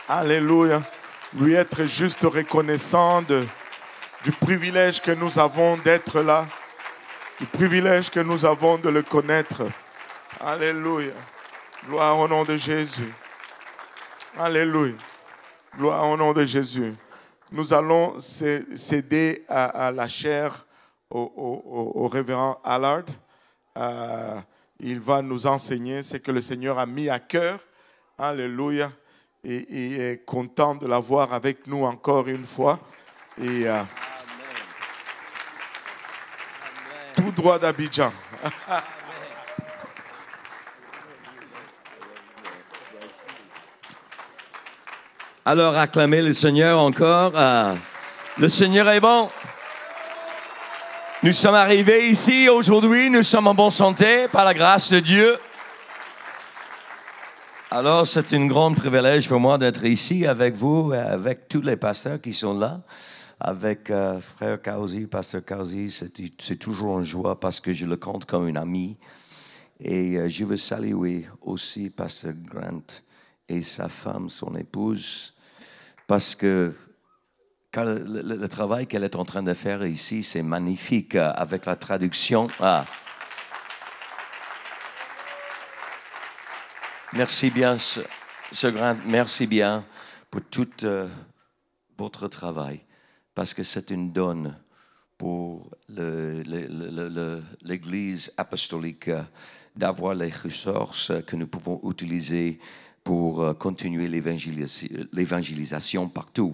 Alléluia. Lui être juste reconnaissant du privilège que nous avons d'être là, du privilège que nous avons de le connaître. Alléluia. Gloire au nom de Jésus. Alléluia. Gloire au nom de Jésus. Nous allons céder à la chaire au révérend Allard. Il va nous enseigner ce que le Seigneur a mis à cœur. Alléluia. Et il est content de l'avoir avec nous encore une fois. Et tout droit d'Abidjan. Alors, acclamez le Seigneur encore. Le Seigneur est bon. Nous sommes arrivés ici aujourd'hui. Nous sommes en bonne santé par la grâce de Dieu. Alors, c'est un grand privilège pour moi d'être ici avec vous, avec tous les pasteurs qui sont là, avec frère Kausi, pasteur Kausi. C'est toujours une joie parce que je le compte comme un ami. Et je veux saluer aussi pasteur Grant et sa femme, son épouse, parce que le travail qu'elle est en train de faire ici, c'est magnifique avec la traduction. Merci bien, ce Grant, merci bien pour tout votre travail, parce que c'est une donne pour l'Église apostolique d'avoir les ressources que nous pouvons utiliser pour continuer l'évangélisation partout.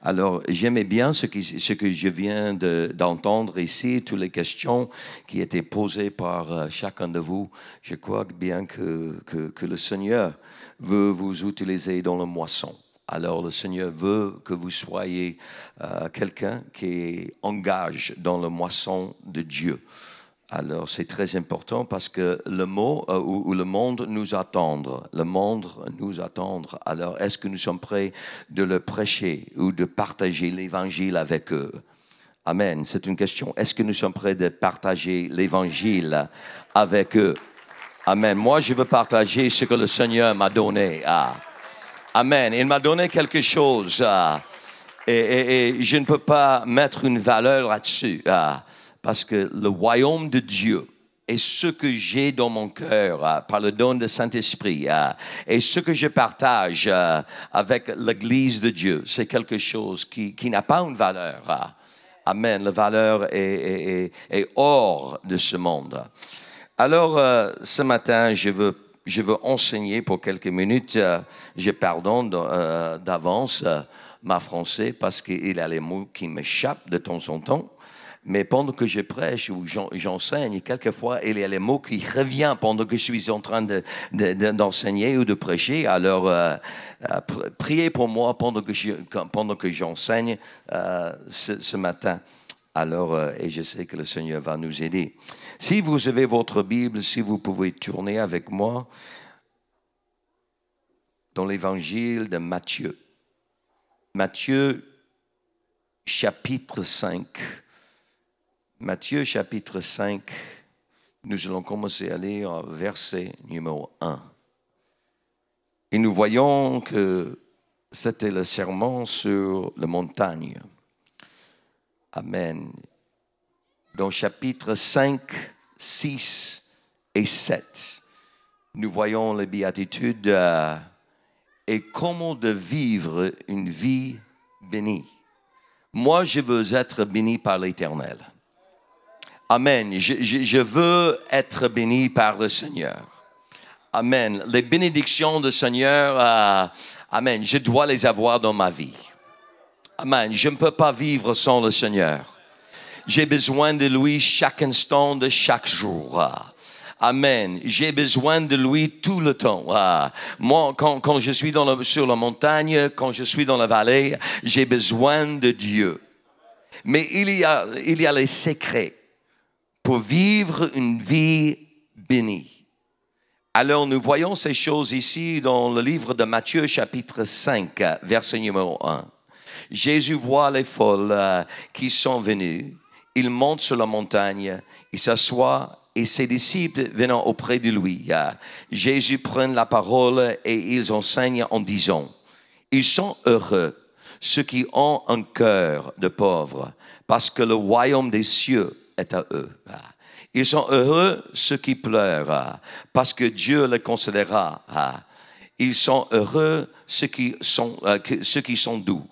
Alors, j'aimais bien ce que je viens d'entendre ici, toutes les questions qui étaient posées par chacun de vous. Je crois bien que le Seigneur veut vous utiliser dans la moisson. Alors, le Seigneur veut que vous soyez quelqu'un qui engage dans la moisson de Dieu. Alors, c'est très important parce que le monde nous attend. Le monde nous attend. Alors, est-ce que nous sommes prêts de le prêcher ou de partager l'Évangile avec eux? Amen. C'est une question. Est-ce que nous sommes prêts de partager l'Évangile avec eux? Amen. Moi, je veux partager ce que le Seigneur m'a donné. Amen. Il m'a donné quelque chose. Et je ne peux pas mettre une valeur là-dessus. Parce que le royaume de Dieu et ce que j'ai dans mon cœur par le don du Saint-Esprit et ce que je partage avec l'Église de Dieu, c'est quelque chose qui n'a pas une valeur. Amen. La valeur est hors de ce monde. Alors, ce matin, je veux enseigner pour quelques minutes. Je pardonne d'avance ma français parce qu'il y a les mots qui m'échappent de temps en temps. Mais pendant que je prêche ou j'enseigne, quelquefois, il y a les mots qui reviennent pendant que je suis en train d'enseigner ou de prêcher. Alors, priez pour moi pendant que j'enseigne ce matin. Alors, et je sais que le Seigneur va nous aider. Si vous avez votre Bible, si vous pouvez tourner avec moi dans l'Évangile de Matthieu. Matthieu, chapitre 5. Matthieu chapitre 5, nous allons commencer à lire verset numéro 1. Et nous voyons que c'était le sermon sur la montagne. Amen. Dans chapitre 5, 6 et 7, nous voyons les béatitudes et comment de vivre une vie bénie. Moi, je veux être béni par l'Éternel. Amen. Je veux être béni par le Seigneur. Amen. Les bénédictions du Seigneur, amen, je dois les avoir dans ma vie. Amen. Je ne peux pas vivre sans le Seigneur. J'ai besoin de lui chaque instant de chaque jour. Amen. J'ai besoin de lui tout le temps. Moi, quand je suis sur la montagne, quand je suis dans la vallée, j'ai besoin de Dieu. Mais il y a les secrets pour vivre une vie bénie. Alors, nous voyons ces choses ici dans le livre de Matthieu, chapitre 5, verset numéro 1. Jésus voit les foules qui sont venues. Il monte sur la montagne, il s'assoit et ses disciples venant auprès de lui. Jésus prend la parole et ils enseignent en disant, Ils sont heureux, ceux qui ont un cœur de pauvre, parce que le royaume des cieux est à eux. Ils sont heureux, ceux qui pleurent, parce que Dieu les considérera. Ils sont heureux, ceux qui sont doux,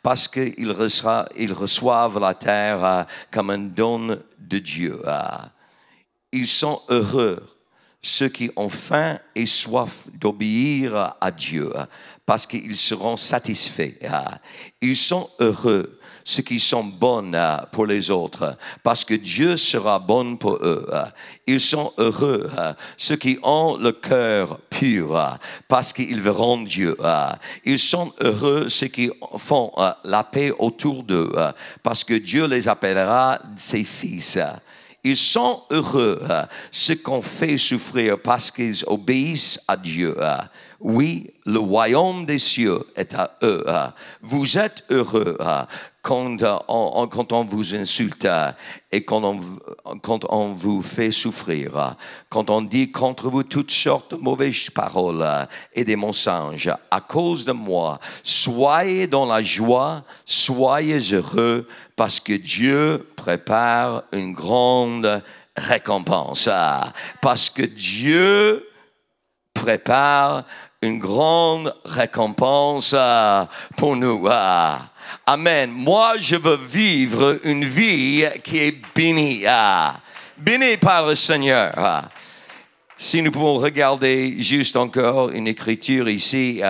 parce qu'ils reçoivent la terre comme un don de Dieu. Ils sont heureux, ceux qui ont faim et soif d'obéir à Dieu, parce qu'ils seront satisfaits. Ils sont heureux, ceux qui sont bons pour les autres, parce que Dieu sera bon pour eux. Ils sont heureux, ceux qui ont le cœur pur, parce qu'ils verront Dieu. Ils sont heureux, ceux qui font la paix autour d'eux, parce que Dieu les appellera ses fils. Ils sont heureux, ceux qu'on fait souffrir parce qu'ils obéissent à Dieu. Oui, le royaume des cieux est à eux. Vous êtes heureux quand on vous insulte et quand on vous fait souffrir, quand on dit contre vous toutes sortes de mauvaises paroles et des mensonges à cause de moi. Soyez dans la joie, soyez heureux, parce que Dieu prépare une grande récompense. Parce que Dieu prépare une grande récompense pour nous. Amen. Moi, je veux vivre une vie qui est bénie. Bénie par le Seigneur. Si nous pouvons regarder juste encore une écriture ici,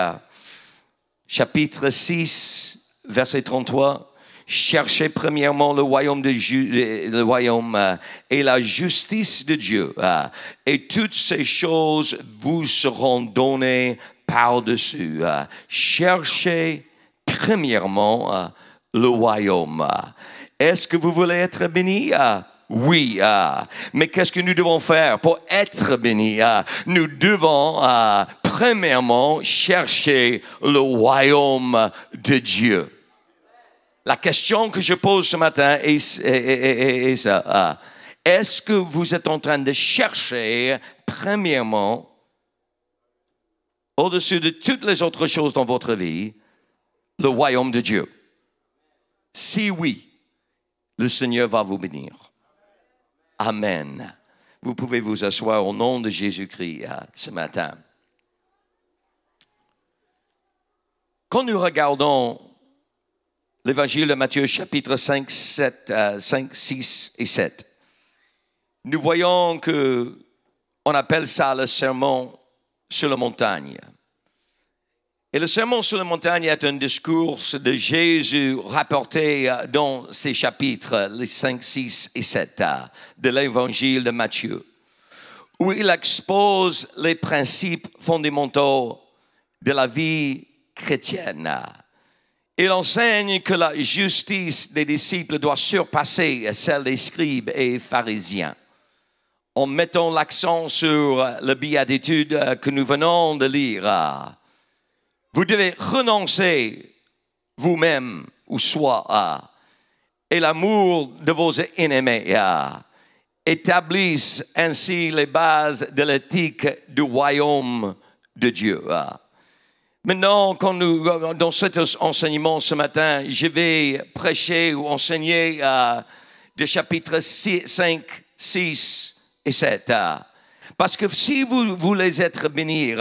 chapitre 6, verset 33. Cherchez premièrement le royaume et la justice de Dieu, et toutes ces choses vous seront données par-dessus. Cherchez premièrement le royaume. Est-ce que vous voulez être béni? Oui, mais qu'est-ce que nous devons faire pour être bénis? Nous devons premièrement chercher le royaume de Dieu. La question que je pose ce matin est ça. Est-ce que vous êtes en train de chercher, premièrement, au-dessus de toutes les autres choses dans votre vie, le royaume de Dieu? Si oui, le Seigneur va vous bénir. Amen. Vous pouvez vous asseoir au nom de Jésus-Christ ce matin. Quand nous regardons l'Évangile de Matthieu, chapitre 5, 6 et 7. Nous voyons qu'on appelle ça le sermon sur la montagne. Et le sermon sur la montagne est un discours de Jésus rapporté dans ces chapitres, les 5, 6 et 7 de l'Évangile de Matthieu, où il expose les principes fondamentaux de la vie chrétienne. Il enseigne que la justice des disciples doit surpasser celle des scribes et pharisiens, en mettant l'accent sur la béatitude que nous venons de lire. Vous devez renoncer vous-même ou soi et l'amour de vos ennemis établissent ainsi les bases de l'éthique du royaume de Dieu. Maintenant, dans cet enseignement ce matin, je vais prêcher ou enseigner des chapitres 5, 6 et 7. Parce que si vous voulez être bénis,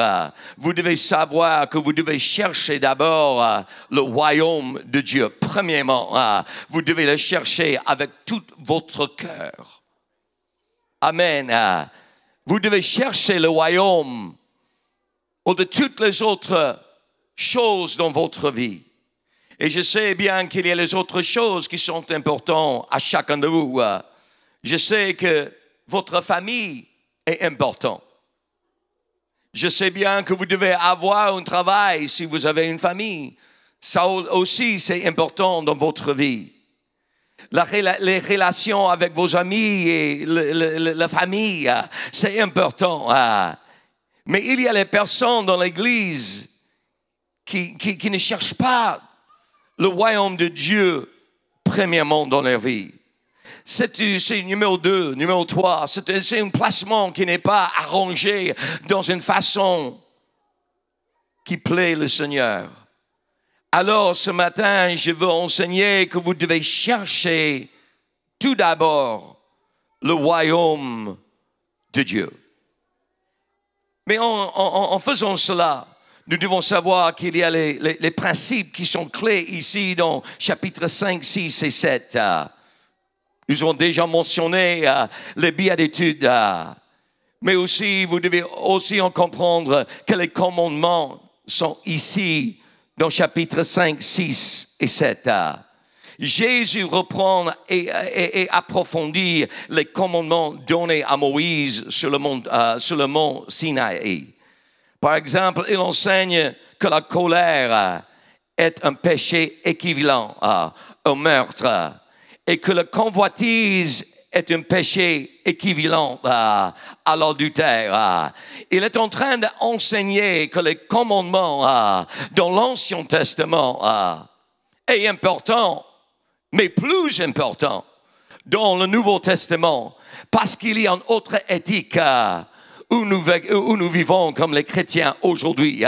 vous devez savoir que vous devez chercher d'abord le royaume de Dieu. Premièrement, vous devez le chercher avec tout votre cœur. Amen. Vous devez chercher le royaume au-delà de toutes les autres choses dans votre vie. Et je sais bien qu'il y a les autres choses qui sont importantes à chacun de vous. Je sais que votre famille est importante. Je sais bien que vous devez avoir un travail si vous avez une famille. Ça aussi, c'est important dans votre vie. Les relations avec vos amis et la famille, c'est important. Mais il y a les personnes dans l'Église qui ne cherchent pas le royaume de Dieu premièrement dans leur vie. C'est numéro 2, numéro 3. C'est un placement qui n'est pas arrangé dans une façon qui plaît le Seigneur. Alors ce matin, je veux enseigner que vous devez chercher tout d'abord le royaume de Dieu. Mais en faisant cela, nous devons savoir qu'il y a les principes qui sont clés ici dans chapitres 5, 6 et 7. Nous avons déjà mentionné les béatitudes, mais aussi vous devez aussi en comprendre que les commandements sont ici dans chapitres 5, 6 et 7. Jésus reprend et approfondit les commandements donnés à Moïse sur le mont Sinaï. Par exemple, il enseigne que la colère est un péché équivalent au meurtre et que la convoitise est un péché équivalent à l'adultère. Il est en train d'enseigner que les commandements dans l'Ancien Testament est important, mais plus important dans le Nouveau Testament, parce qu'il y a une autre éthique où nous vivons comme les chrétiens aujourd'hui.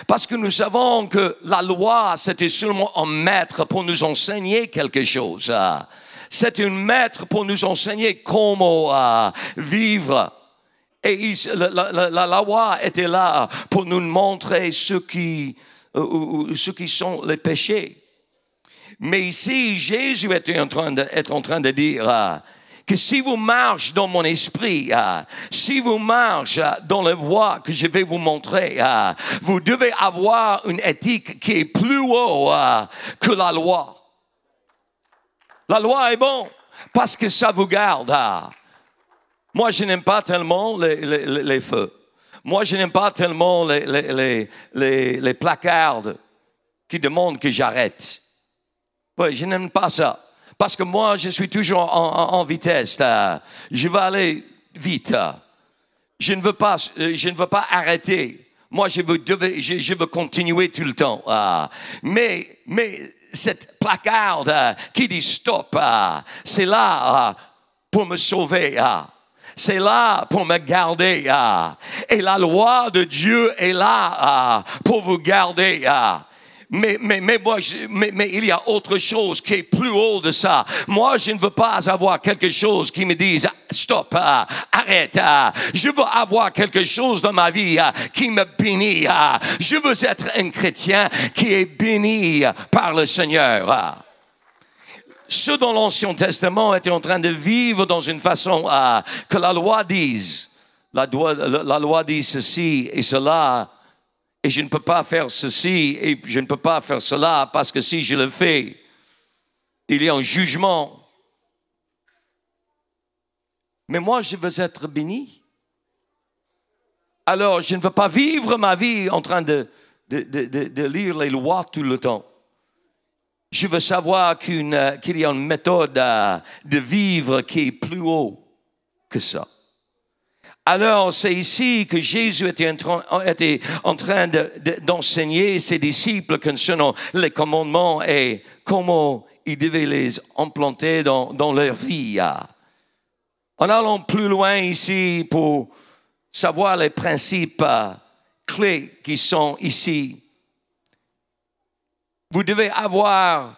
Parce que nous savons que la loi, c'était seulement un maître pour nous enseigner quelque chose. C'est un maître pour nous enseigner comment vivre. Et la loi était là pour nous montrer ce qui sont les péchés. Mais ici, Jésus est en train de dire que si vous marchez dans mon esprit, si vous marchez dans la voie que je vais vous montrer, vous devez avoir une éthique qui est plus haut que la loi. La loi est bonne parce que ça vous garde. Moi, je n'aime pas tellement les feux. Moi, je n'aime pas tellement les placards qui demandent que j'arrête. Oui, je n'aime pas ça. Parce que moi, je suis toujours en vitesse. Je veux aller vite. Je ne veux pas arrêter. Moi, je veux continuer tout le temps. Mais cette placarde qui dit stop, c'est là pour me sauver. C'est là pour me garder. Et la loi de Dieu est là pour vous garder. Mais il y a autre chose qui est plus haut de ça. Moi, je ne veux pas avoir quelque chose qui me dise stop, arrête. Je veux avoir quelque chose dans ma vie qui me bénit. Je veux être un chrétien qui est béni par le Seigneur. Ceux dans l'Ancien Testament étaient en train de vivre dans une façon que la loi dise. La loi dit ceci et cela. Et je ne peux pas faire ceci et je ne peux pas faire cela parce que si je le fais, il y a un jugement. Mais moi, je veux être béni. Alors, je ne veux pas vivre ma vie en train de lire les lois tout le temps. Je veux savoir qu'il y a une méthode de vivre qui est plus haut que ça. Alors, c'est ici que Jésus était en train d'enseigner ses disciples concernant les commandements et comment ils devaient les implanter dans leur vie. En allant plus loin ici pour savoir les principes clés qui sont ici, vous devez avoir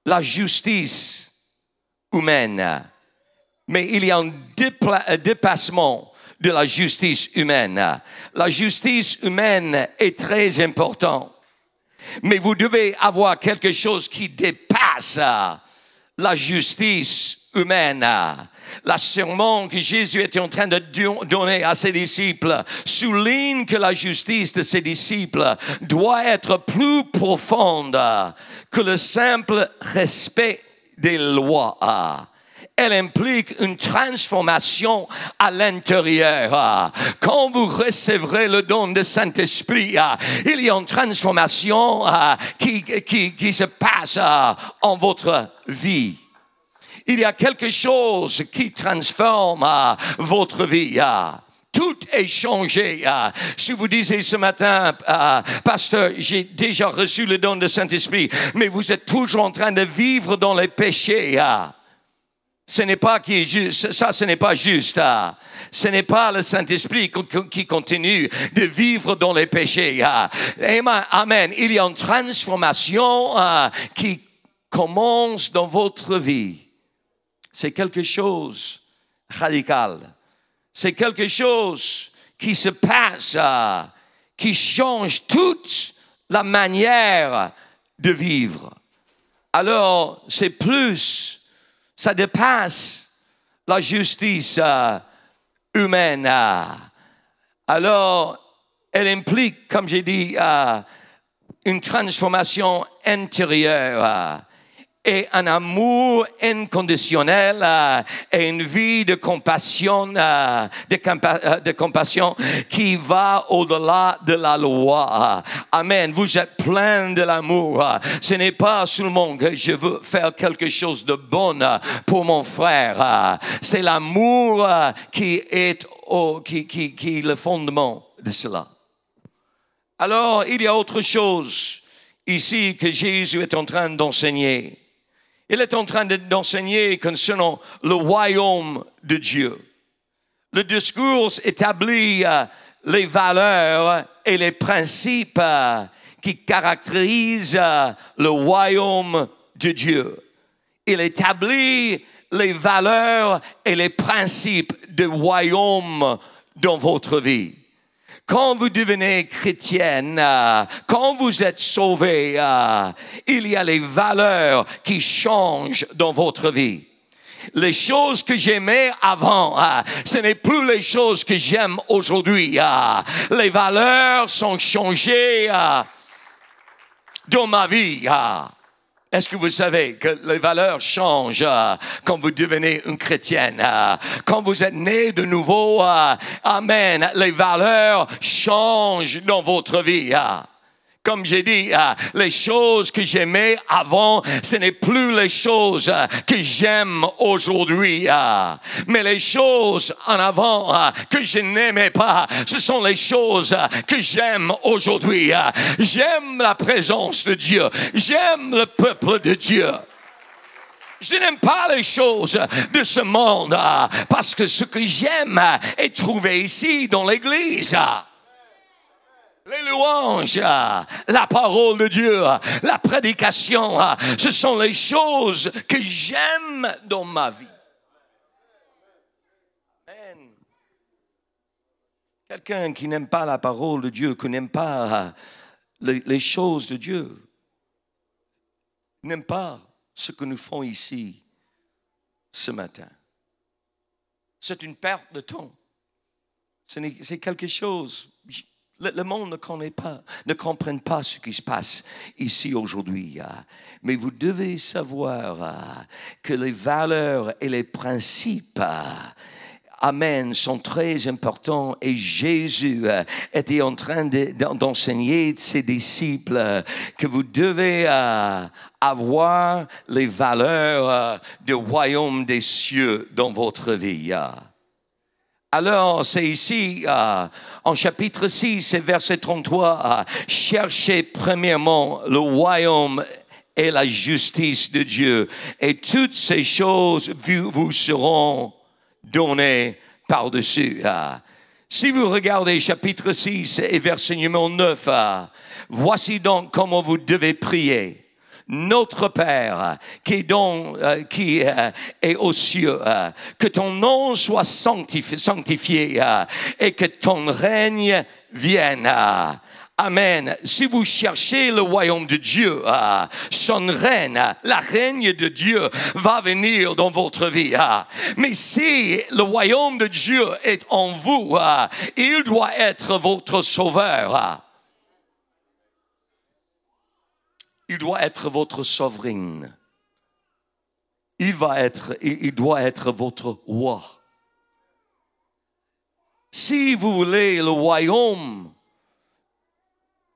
la justice humaine. Mais il y a un dépassement de la justice humaine. La justice humaine est très importante. Mais vous devez avoir quelque chose qui dépasse la justice humaine. Le sermon que Jésus était en train de donner à ses disciples souligne que la justice de ses disciples doit être plus profonde que le simple respect des lois. Elle implique une transformation à l'intérieur. Quand vous recevrez le don de Saint-Esprit, il y a une transformation qui se passe en votre vie. Il y a quelque chose qui transforme votre vie. Tout est changé. Si vous disiez ce matin, pasteur, j'ai déjà reçu le don de Saint-Esprit, mais vous êtes toujours en train de vivre dans les péchés. Ce n'est pas qui est juste, ça ce n'est pas juste. Ce n'est pas le Saint-Esprit qui continue de vivre dans les péchés. Amen. Il y a une transformation qui commence dans votre vie. C'est quelque chose de radical. C'est quelque chose qui se passe, qui change toute la manière de vivre. Alors, c'est plus, ça dépasse la justice humaine. Alors, elle implique, comme j'ai dit, une transformation intérieure et un amour inconditionnel et une vie de compassion, de compassion qui va au-delà de la loi. Amen. Vous êtes plein de l'amour. Ce n'est pas seulement que je veux faire quelque chose de bon pour mon frère. C'est l'amour qui est le fondement de cela. Alors, il y a autre chose ici que Jésus est en train d'enseigner. Il est en train d'enseigner concernant le royaume de Dieu. Le discours établit les valeurs et les principes qui caractérisent le royaume de Dieu. Il établit les valeurs et les principes du royaume dans votre vie. Quand vous devenez chrétienne, quand vous êtes sauvé, il y a les valeurs qui changent dans votre vie. Les choses que j'aimais avant, ce n'est plus les choses que j'aime aujourd'hui. Les valeurs sont changées dans ma vie. Est-ce que vous savez que les valeurs changent quand vous devenez une chrétienne? Quand vous êtes né de nouveau, amen, les valeurs changent dans votre vie. Comme j'ai dit, les choses que j'aimais avant, ce n'est plus les choses que j'aime aujourd'hui. Mais les choses en avant que je n'aimais pas, ce sont les choses que j'aime aujourd'hui. J'aime la présence de Dieu. J'aime le peuple de Dieu. Je n'aime pas les choses de ce monde parce que ce que j'aime est trouvé ici dans l'Église. Les louanges, la parole de Dieu, la prédication, ce sont les choses que j'aime dans ma vie. Amen. Quelqu'un qui n'aime pas la parole de Dieu, qui n'aime pas les choses de Dieu, n'aime pas ce que nous faisons ici ce matin. C'est une perte de temps. C'est quelque chose. Le monde ne comprend pas ce qui se passe ici aujourd'hui. Mais vous devez savoir que les valeurs et les principes, amen, sont très importants. Et Jésus était en train d'enseigner à ses disciples que vous devez avoir les valeurs du royaume des cieux dans votre vie. Alors, c'est ici, en chapitre 6, verset 33, cherchez premièrement le royaume et la justice de Dieu, et toutes ces choses vous seront données par-dessus. Si vous regardez chapitre 6 et verset numéro 9, voici donc comment vous devez prier. Notre Père qui est aux cieux, que ton nom soit sanctifié et que ton règne vienne. Amen. Si vous cherchez le royaume de Dieu, son règne, la règne de Dieu va venir dans votre vie. Mais si le royaume de Dieu est en vous, il doit être votre sauveur. Il doit être votre souverain. Il doit être votre roi. Si vous voulez le royaume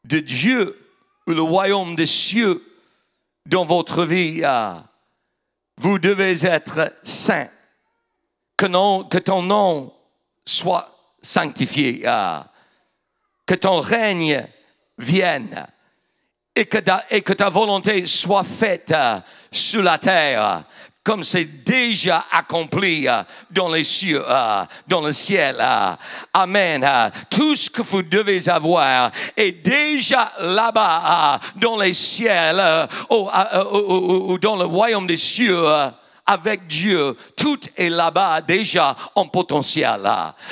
de Dieu, ou le royaume des cieux dans votre vie, vous devez être saint. Que ton nom soit sanctifié. Que ton règne vienne. Et que ta volonté soit faite sur la terre comme c'est déjà accompli dans les cieux, dans le ciel. Amen. Tout ce que vous devez avoir est déjà là-bas, dans les ciels, ou dans le royaume des cieux. Avec Dieu, tout est là-bas déjà en potentiel.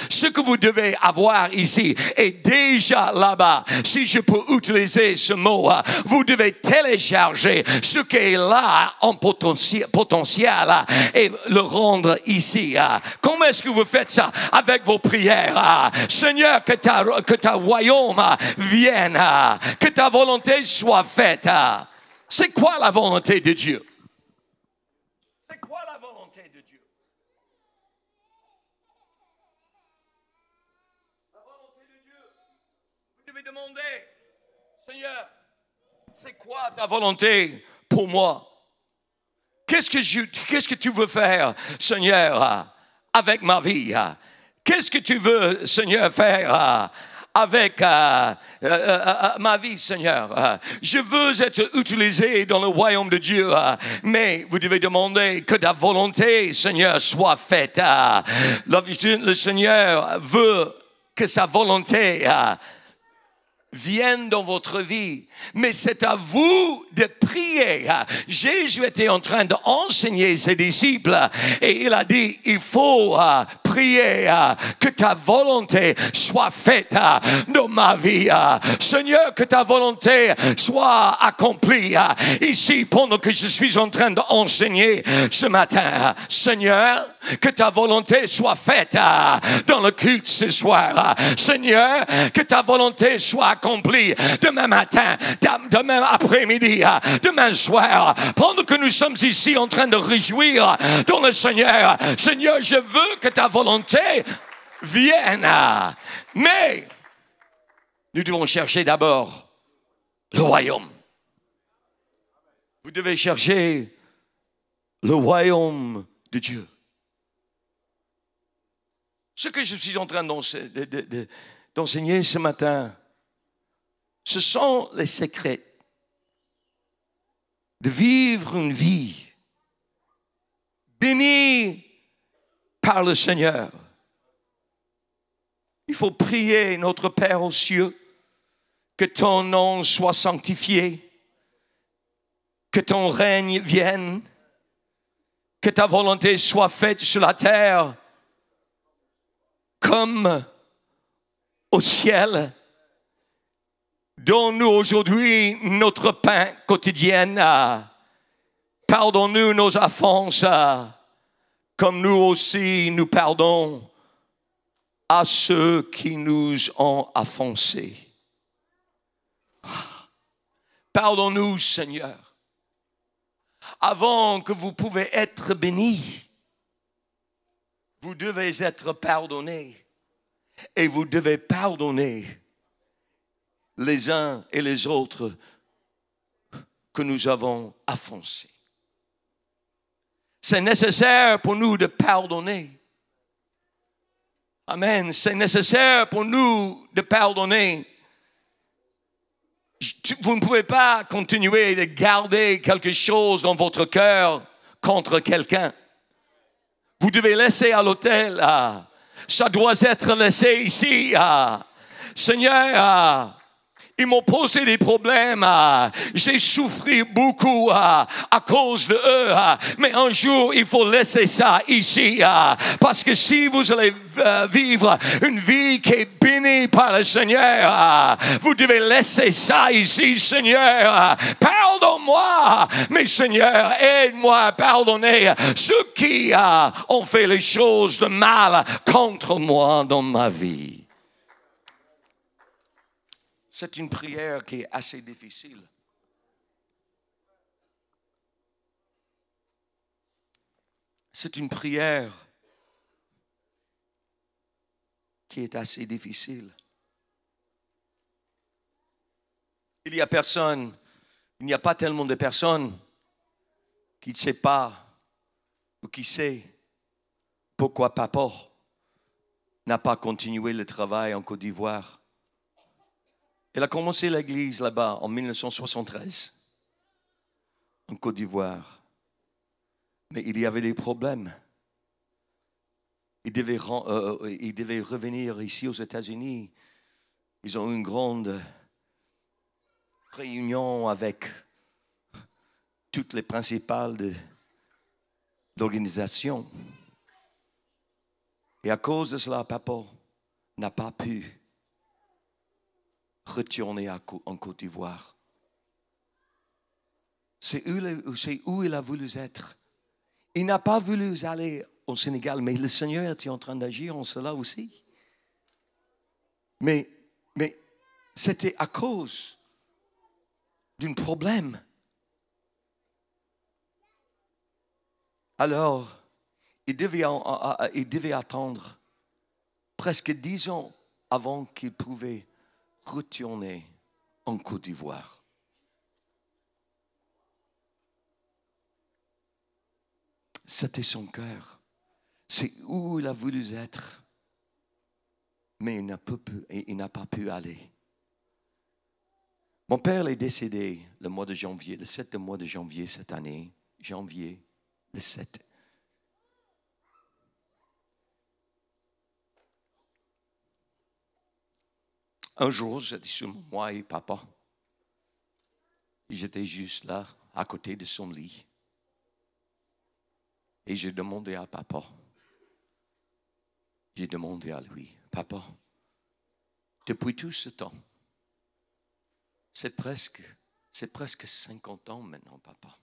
Ce que vous devez avoir ici est déjà là-bas. Si je peux utiliser ce mot, vous devez télécharger ce qui est là en potentiel et le rendre ici. Comment est-ce que vous faites ça? Avec vos prières. Seigneur, que ta royaume vienne, que ta volonté soit faite. C'est quoi la volonté de Dieu? Demander, Seigneur, c'est quoi ta volonté pour moi? Qu'est-ce que tu veux faire, Seigneur, avec ma vie? Qu'est-ce que tu veux, Seigneur, faire avec ma vie, Seigneur? Je veux être utilisé dans le royaume de Dieu, mais vous devez demander que ta volonté, Seigneur, soit faite. Le Seigneur veut que sa volonté viennent dans votre vie. Mais c'est à vous de prier. Jésus était en train d'enseigner ses disciples et il a dit, il faut prier que ta volonté soit faite dans ma vie. Seigneur, que ta volonté soit accomplie ici pendant que je suis en train d'enseigner ce matin. Seigneur, que ta volonté soit faite dans le culte ce soir. Seigneur, que ta volonté soit accomplie demain matin, demain après-midi, demain soir. Pendant que nous sommes ici en train de réjouir dans le Seigneur. Seigneur, je veux que ta volonté vienne. Mais nous devons chercher d'abord le royaume. Vous devez chercher le royaume de Dieu. Ce que je suis en train d'enseigner ce matin, ce sont les secrets de vivre une vie bénie par le Seigneur. Il faut prier notre Père aux cieux, que ton nom soit sanctifié, que ton règne vienne, que ta volonté soit faite sur la terre comme au ciel. Donne-nous aujourd'hui notre pain quotidien. Pardonne-nous nos offenses, comme nous aussi nous pardonnons à ceux qui nous ont offensés. Pardonne-nous, Seigneur. Avant que vous pouvez être bénis, vous devez être pardonnés. Et vous devez pardonner les uns et les autres que nous avons offensés. C'est nécessaire pour nous de pardonner. Amen. C'est nécessaire pour nous de pardonner. Vous ne pouvez pas continuer de garder quelque chose dans votre cœur contre quelqu'un. Vous devez laisser à l'autel. Ça doit être laissé ici. Seigneur, ils m'ont posé des problèmes. J'ai souffert beaucoup à cause de eux. Mais un jour, il faut laisser ça ici. Parce que si vous allez vivre une vie qui est bénie par le Seigneur, vous devez laisser ça ici, Seigneur. Pardonne-moi. Mais Seigneur, aide-moi à pardonner ceux qui ont fait les choses de mal contre moi dans ma vie. C'est une prière qui est assez difficile. C'est une prière qui est assez difficile. Il n'y a pas tellement de personnes qui ne savent pas ou qui savent pourquoi papa n'a pas continué le travail en Côte d'Ivoire. Elle a commencé l'église là-bas en 1973, en Côte d'Ivoire. Mais il y avait des problèmes. Il devait revenir ici aux États-Unis. Ils ont une grande réunion avec toutes les principales de l'organisation. Et à cause de cela, papa n'a pas pu retourner en Côte d'Ivoire. C'est où il a voulu être. Il n'a pas voulu aller au Sénégal, mais le Seigneur était en train d'agir en cela aussi. Mais c'était à cause d'un problème. Alors, il devait attendre presque 10 ans avant qu'il pouvait retourner en Côte d'Ivoire. C'était son cœur. C'est où il a voulu être. Mais il n'a pas pu aller. Mon père est décédé le mois de janvier, le 7 mois de janvier cette année. Janvier, le 7. Un jour, j'étais sur moi et papa. J'étais juste là, à côté de son lit. Et j'ai demandé à papa. J'ai demandé à lui, papa, depuis tout ce temps, c'est presque 50 ans maintenant, papa.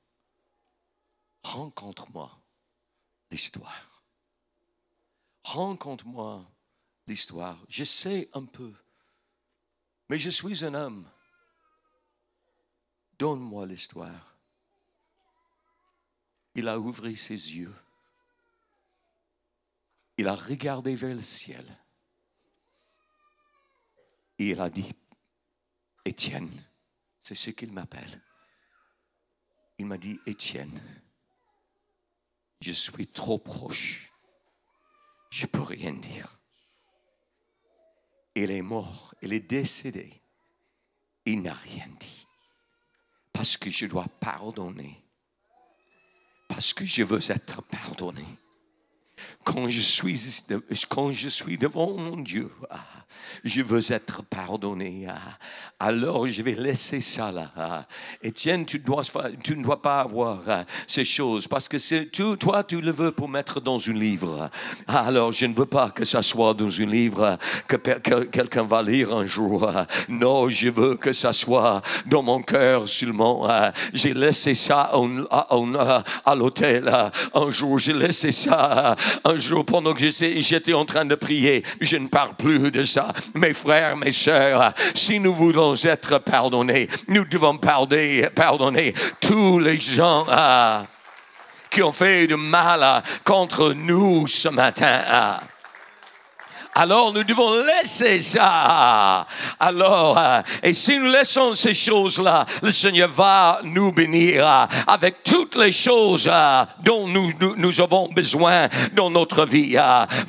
Rencontre-moi l'histoire. Rencontre-moi l'histoire. Je sais un peu, mais je suis un homme. Donne-moi l'histoire. Il a ouvert ses yeux. Il a regardé vers le ciel. Et il a dit, Étienne, c'est ce qu'il m'appelle. Il m'a dit, Étienne, je suis trop proche. Je ne peux rien dire. Il est mort, il est décédé. Il n'a rien dit. Parce que je dois pardonner. Parce que je veux être pardonné. Quand je suis devant mon Dieu, je veux être pardonné. Alors je vais laisser ça là. Étienne, tu ne dois pas avoir ces choses parce que toi, tu le veux pour mettre dans un livre. Alors je ne veux pas que ça soit dans un livre que quelqu'un va lire un jour. Non, je veux que ça soit dans mon cœur seulement. J'ai laissé ça à l'hôtel. Un jour, j'ai laissé ça. Un jour, pendant que j'étais en train de prier, je ne parle plus de ça. Mes frères, mes sœurs, si nous voulons être pardonnés, nous devons pardonner tous les gens qui ont fait du mal contre nous ce matin. Alors, nous devons laisser ça. Alors, et si nous laissons ces choses-là, le Seigneur va nous bénir avec toutes les choses dont nous avons besoin dans notre vie.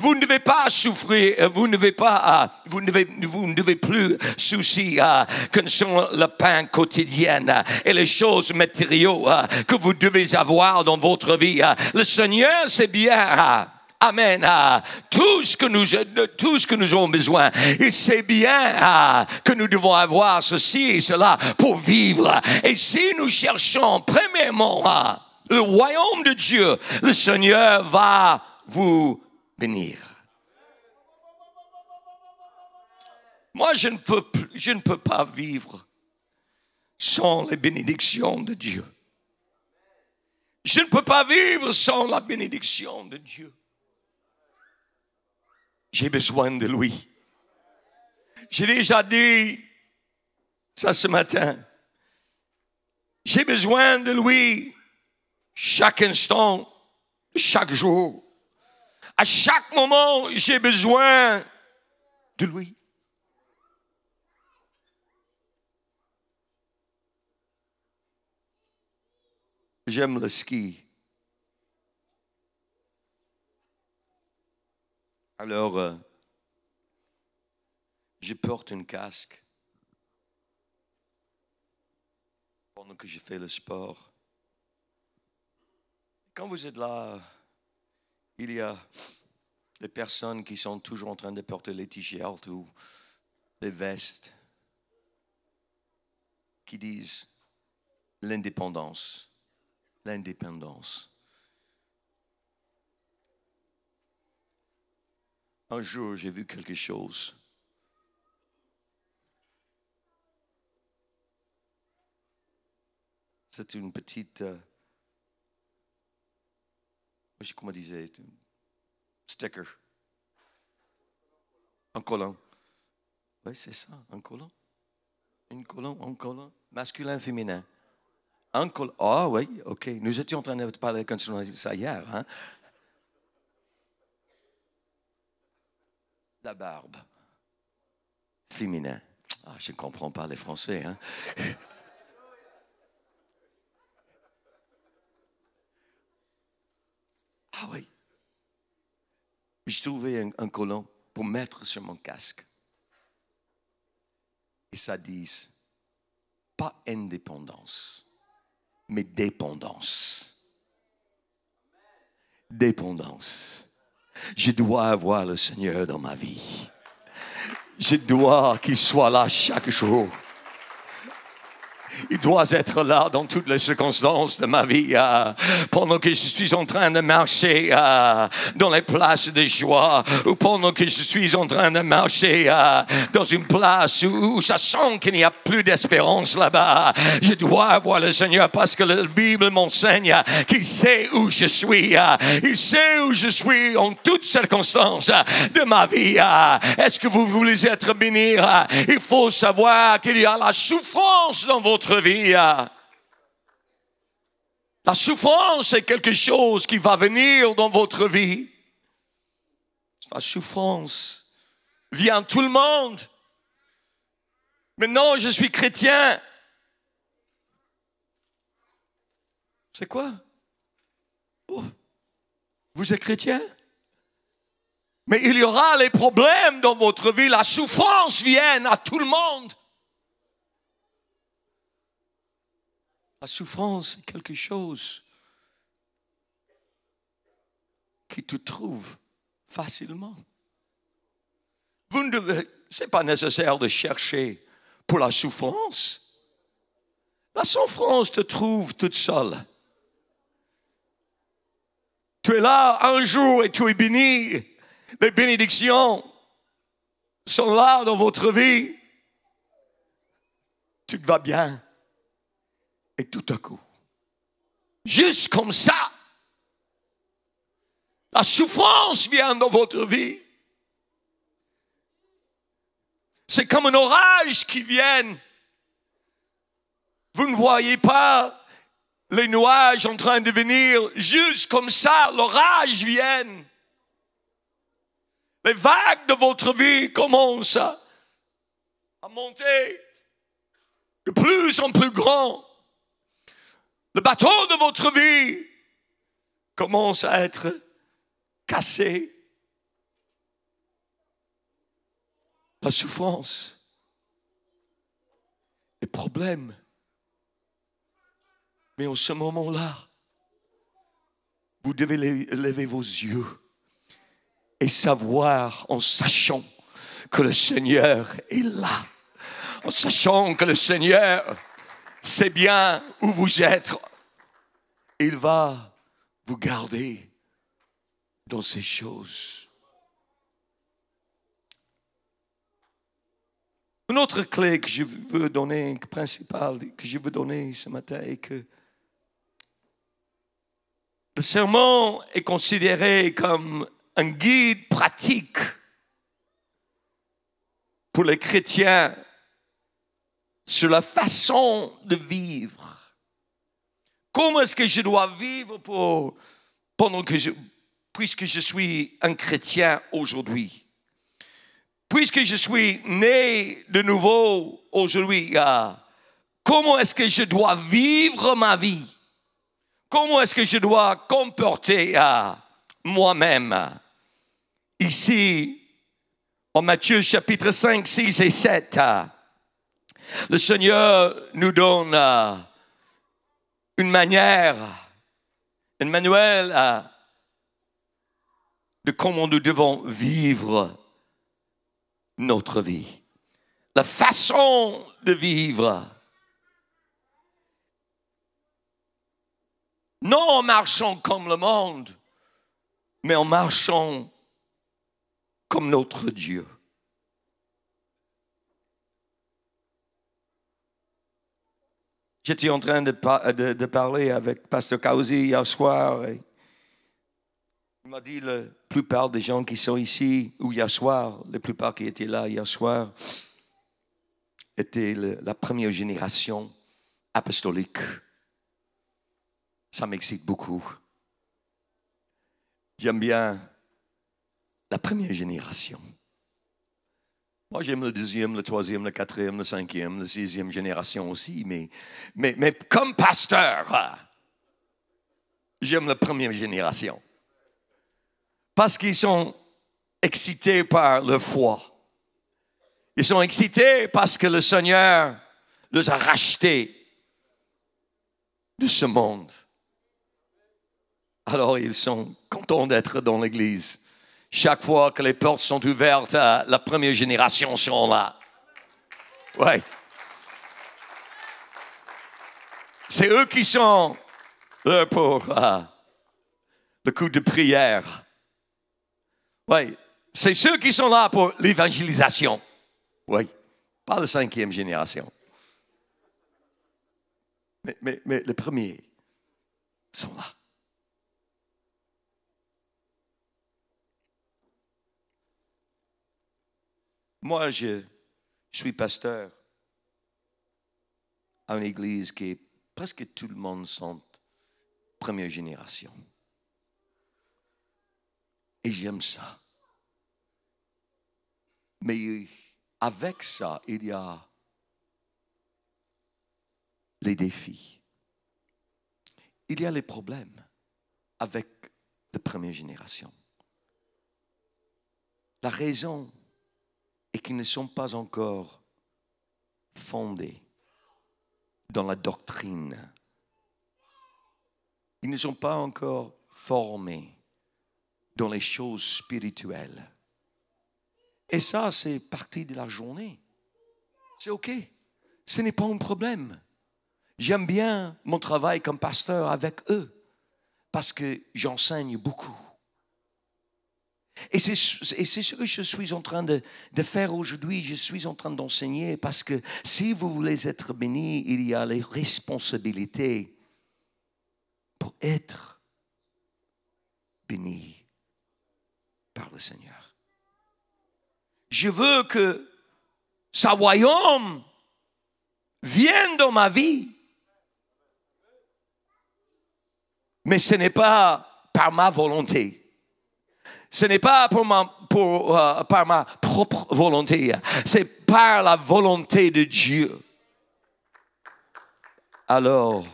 Vous ne devez pas souffrir, vous ne devez plus soucier que sont le pain quotidien et les choses matérielles que vous devez avoir dans votre vie. Le Seigneur, c'est bien. Amen. Tout ce que nous avons besoin. Et c'est bien que nous devons avoir ceci et cela pour vivre. Et si nous cherchons premièrement le royaume de Dieu, le Seigneur va vous bénir. Moi, je ne peux pas vivre sans les bénédictions de Dieu. Je ne peux pas vivre sans la bénédiction de Dieu. J'ai besoin de lui. J'ai déjà dit ça ce matin. J'ai besoin de lui chaque instant, chaque jour. À chaque moment, j'ai besoin de lui. J'aime le ski. Alors, je porte un casque pendant que je fais le sport. Quand vous êtes là, il y a des personnes qui sont toujours en train de porter les t-shirts ou les vestes qui disent l'indépendance, l'indépendance. Un jour, j'ai vu quelque chose. C'est une petite, comment disait, sticker, un collant. Oui, c'est ça, un collant. Un collant, masculin, féminin. Un collant. Ah oui, ok. Nous étions en train de parler concernant ça hier. Hein? La barbe. Féminin. Ah, je ne comprends pas les Français. Hein? Ah oui. J'ai trouvé un collant pour mettre sur mon casque. Et ça dit, pas indépendance, mais dépendance. Dépendance. Je dois avoir le Seigneur dans ma vie. Je dois qu'il soit là chaque jour. Il doit être là dans toutes les circonstances de ma vie. Pendant que je suis en train de marcher dans les places de joie, ou pendant que je suis en train de marcher dans une place où ça sent qu'il n'y a plus d'espérance là-bas. Je dois avoir le Seigneur parce que la Bible m'enseigne qu'il sait où je suis. Il sait où je suis en toutes circonstances de ma vie. Est-ce que vous voulez être bénis? Il faut savoir qu'il y a la souffrance dans votre vie. La souffrance est quelque chose qui va venir dans votre vie. La souffrance vient à tout le monde. Maintenant, je suis chrétien. C'est quoi? Oh, vous êtes chrétien? Mais il y aura les problèmes dans votre vie. La souffrance vient à tout le monde. La souffrance est quelque chose qui te trouve facilement. Ce n'est pas nécessaire de chercher pour la souffrance. La souffrance te trouve toute seule. Tu es là un jour et tu es béni. Les bénédictions sont là dans votre vie. Tu vas bien. Et tout à coup, juste comme ça, la souffrance vient dans votre vie. C'est comme un orage qui vient. Vous ne voyez pas les nuages en train de venir. Juste comme ça, l'orage vient. Les vagues de votre vie commencent à monter de plus en plus grand. Le bateau de votre vie commence à être cassé. La souffrance, les problèmes. Mais en ce moment-là, vous devez lever vos yeux et savoir, en sachant que le Seigneur est là, en sachant que le Seigneur sait bien où vous êtes. Il va vous garder dans ces choses. Une autre clé que je veux donner, principale que je veux donner ce matin, est que le sermon est considéré comme un guide pratique pour les chrétiens sur la façon de vivre. Comment est-ce que je dois vivre puisque je suis un chrétien aujourd'hui? Puisque je suis né de nouveau aujourd'hui, comment est-ce que je dois vivre ma vie? Comment est-ce que je dois comporter moi-même? Ici, en Matthieu chapitre 5, 6 et 7, le Seigneur nous donne une manière un manuel de comment nous devons vivre notre vie. La façon de vivre. Non en marchant comme le monde, mais en marchant comme notre Dieu. J'étais en train de parler avec Pasteur Kausi hier soir. Et il m'a dit la plupart des gens qui sont ici, ou hier soir, la plupart qui étaient là hier soir, étaient la première génération apostolique. Ça m'excite beaucoup. J'aime bien la première génération. Moi, j'aime le deuxième, le troisième, le quatrième, le cinquième, la sixième génération aussi. Mais comme pasteur, j'aime la première génération. Parce qu'ils sont excités par leur foi. Ils sont excités parce que le Seigneur les a rachetés de ce monde. Alors, ils sont contents d'être dans l'église. Chaque fois que les portes sont ouvertes, la première génération sont là. Oui. C'est eux qui sont là pour le coup de prière. Oui. C'est ceux qui sont là pour l'évangélisation. Oui. Pas la cinquième génération. Mais les premiers sont là. Moi, je suis pasteur à une église qui est presque tout le monde sont première génération. Et j'aime ça. Mais avec ça, il y a les défis. Il y a les problèmes avec la première génération. La raison est qu'ils ne sont pas encore fondés dans la doctrine. Ils ne sont pas encore formés dans les choses spirituelles. Et ça, c'est partie de la journée. C'est OK. Ce n'est pas un problème. J'aime bien mon travail comme pasteur avec eux parce que j'enseigne beaucoup. Et c'est ce que je suis en train de faire aujourd'hui. Je suis en train d'enseigner parce que si vous voulez être bénis, il y a les responsabilités pour être bénis par le Seigneur. Je veux que sa royaume vienne dans ma vie. Mais ce n'est pas par ma volonté. Ce n'est pas par ma propre volonté. C'est par la volonté de Dieu. Alors,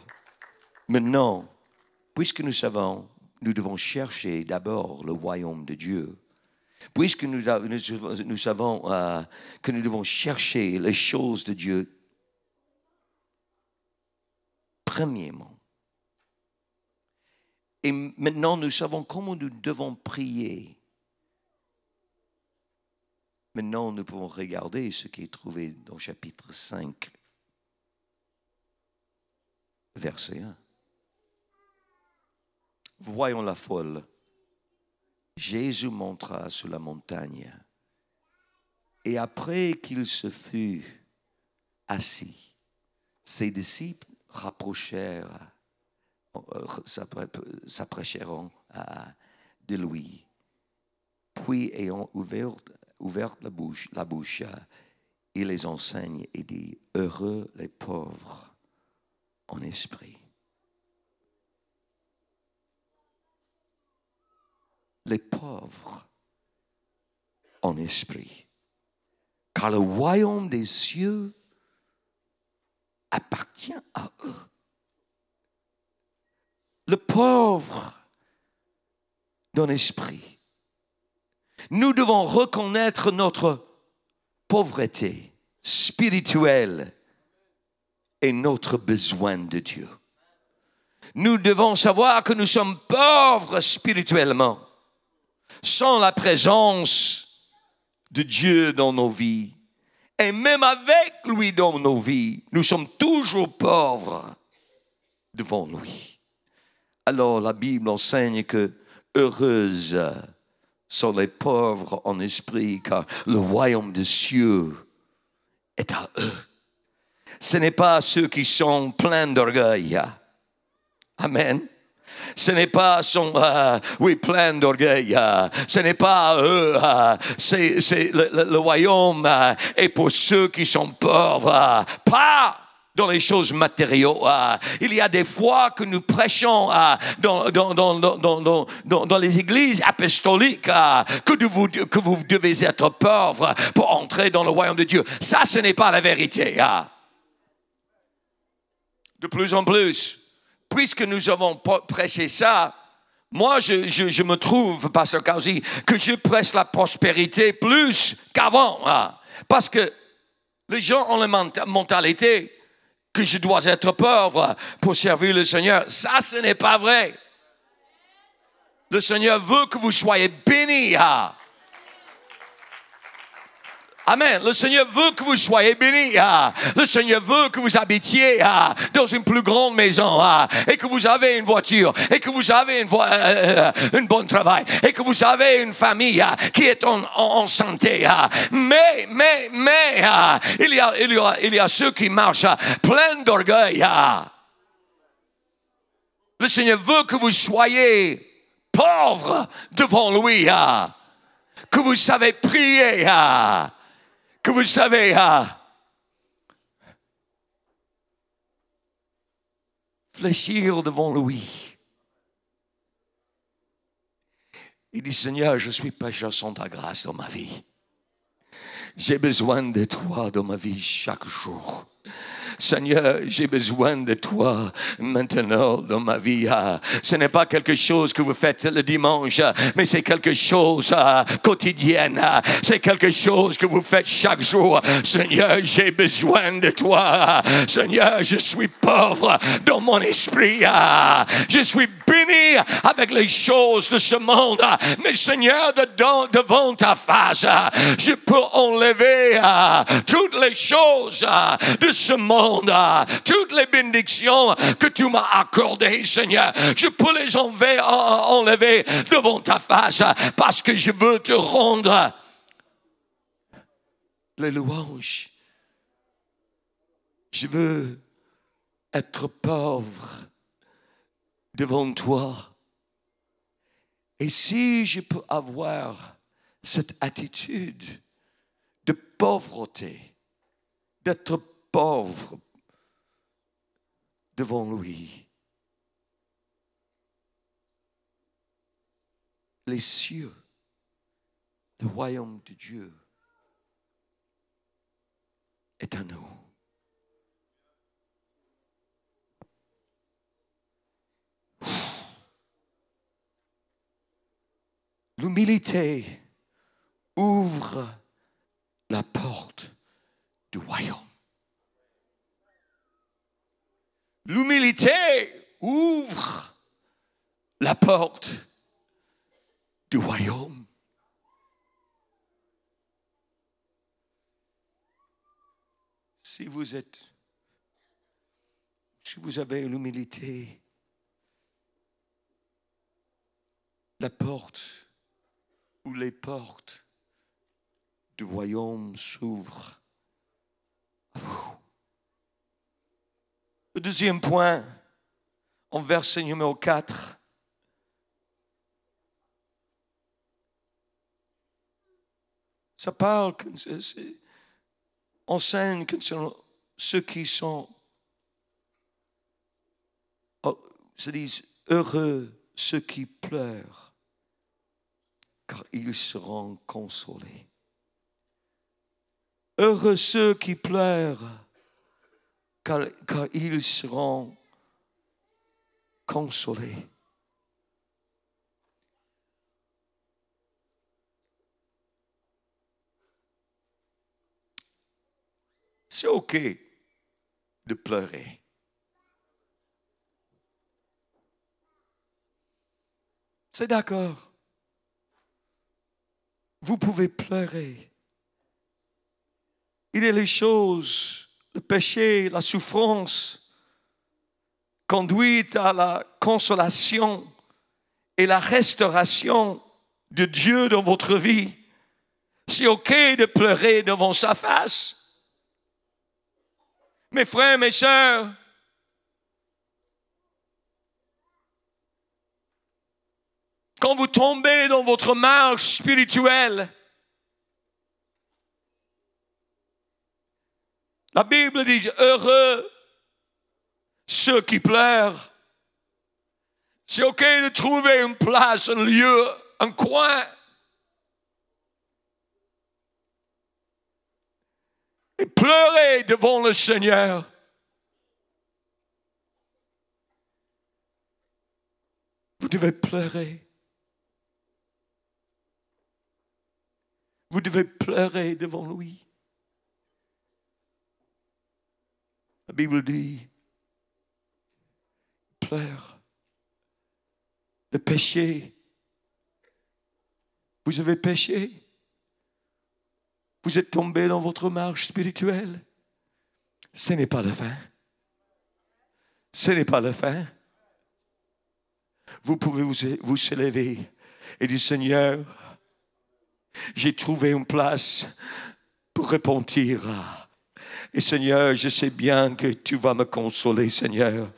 maintenant, puisque nous savons, nous devons chercher d'abord le royaume de Dieu. Puisque nous savons que nous devons chercher les choses de Dieu, premièrement. Et maintenant, nous savons comment nous devons prier. Maintenant, nous pouvons regarder ce qui est trouvé dans chapitre 5, verset 1. Voyons la foule. Jésus montra sur la montagne. Et après qu'il se fut assis, ses disciples s'approchèrent de lui. Puis, ayant ouvert la bouche, il les enseigne et dit, heureux les pauvres en esprit. Les pauvres en esprit. Car le royaume des cieux appartient à eux. Le pauvre dans l'esprit. Nous devons reconnaître notre pauvreté spirituelle et notre besoin de Dieu. nous devons savoir que nous sommes pauvres spirituellement, sans la présence de Dieu dans nos vies. Et même avec lui dans nos vies, nous sommes toujours pauvres devant lui. Alors la Bible enseigne que heureuses sont les pauvres en esprit, car le royaume des cieux est à eux. Ce n'est pas ceux qui sont pleins d'orgueil. Amen. Ce n'est pas plein d'orgueil. Ce n'est pas eux. C'est le royaume est pour ceux qui sont pauvres. Pas dans les choses matérielles. Il y a des fois que nous prêchons dans les églises apostoliques que vous devez être pauvres pour entrer dans le royaume de Dieu. Ça, ce n'est pas la vérité. De plus en plus, puisque nous avons prêché ça, moi, je me trouve, Pasteur Kausi, que je prêche la prospérité plus qu'avant. Parce que les gens ont la mentalité que je dois être pauvre pour servir le Seigneur. Ça, ce n'est pas vrai. Le Seigneur veut que vous soyez bénis. Amen. Le Seigneur veut que vous soyez bénis. Le Seigneur veut que vous habitiez dans une plus grande maison et que vous avez une voiture et que vous avez un bon travail et que vous avez une famille qui est en santé. Mais il y a ceux qui marchent pleins d'orgueil. Le Seigneur veut que vous soyez pauvres devant lui, que vous savez prier, que vous savez fléchir devant lui. Il dit, Seigneur, je suis pécheur sans ta grâce dans ma vie. J'ai besoin de toi dans ma vie chaque jour. Seigneur, j'ai besoin de toi maintenant dans ma vie. Ce n'est pas quelque chose que vous faites le dimanche, mais c'est quelque chose quotidien. C'est quelque chose que vous faites chaque jour. Seigneur, j'ai besoin de toi. Seigneur, je suis pauvre dans mon esprit. Je suis béni avec les choses de ce monde. Mais Seigneur, devant ta face, je peux enlever toutes les choses de ce monde. Toutes les bénédictions que tu m'as accordées, Seigneur, je peux les enlever devant ta face parce que je veux te rendre les louanges. Je veux être pauvre devant toi. Et si je peux avoir cette attitude de pauvreté, d'être pauvre devant lui, les cieux, le royaume de Dieu est à nous. L'humilité ouvre la porte du royaume. L'humilité ouvre la porte du royaume. Si vous avez l'humilité, la porte ou les portes du royaume s'ouvrent à vous. Le deuxième point, en verset numéro 4. Ça parle, enseigne concernant ceux qui sont, se disent, heureux ceux qui pleurent, car ils seront consolés. Heureux ceux qui pleurent, car ils seront consolés. C'est OK de pleurer. C'est d'accord. Vous pouvez pleurer. Il y a les choses, le péché, la souffrance, conduite à la consolation et la restauration de Dieu dans votre vie. C'est OK de pleurer devant sa face. Mes frères, mes sœurs, quand vous tombez dans votre marche spirituelle, la Bible dit « Heureux ceux qui pleurent ». C'est OK de trouver une place, un lieu, un coin. Et pleurer devant le Seigneur. Vous devez pleurer. Vous devez pleurer devant lui. La Bible dit, pleure. Le péché. Vous avez péché. Vous êtes tombé dans votre marche spirituelle. Ce n'est pas la fin. Ce n'est pas la fin. Vous pouvez vous élever et dire, Seigneur, j'ai trouvé une place pour repentir. Et Seigneur, je sais bien que tu vas me consoler, Seigneur.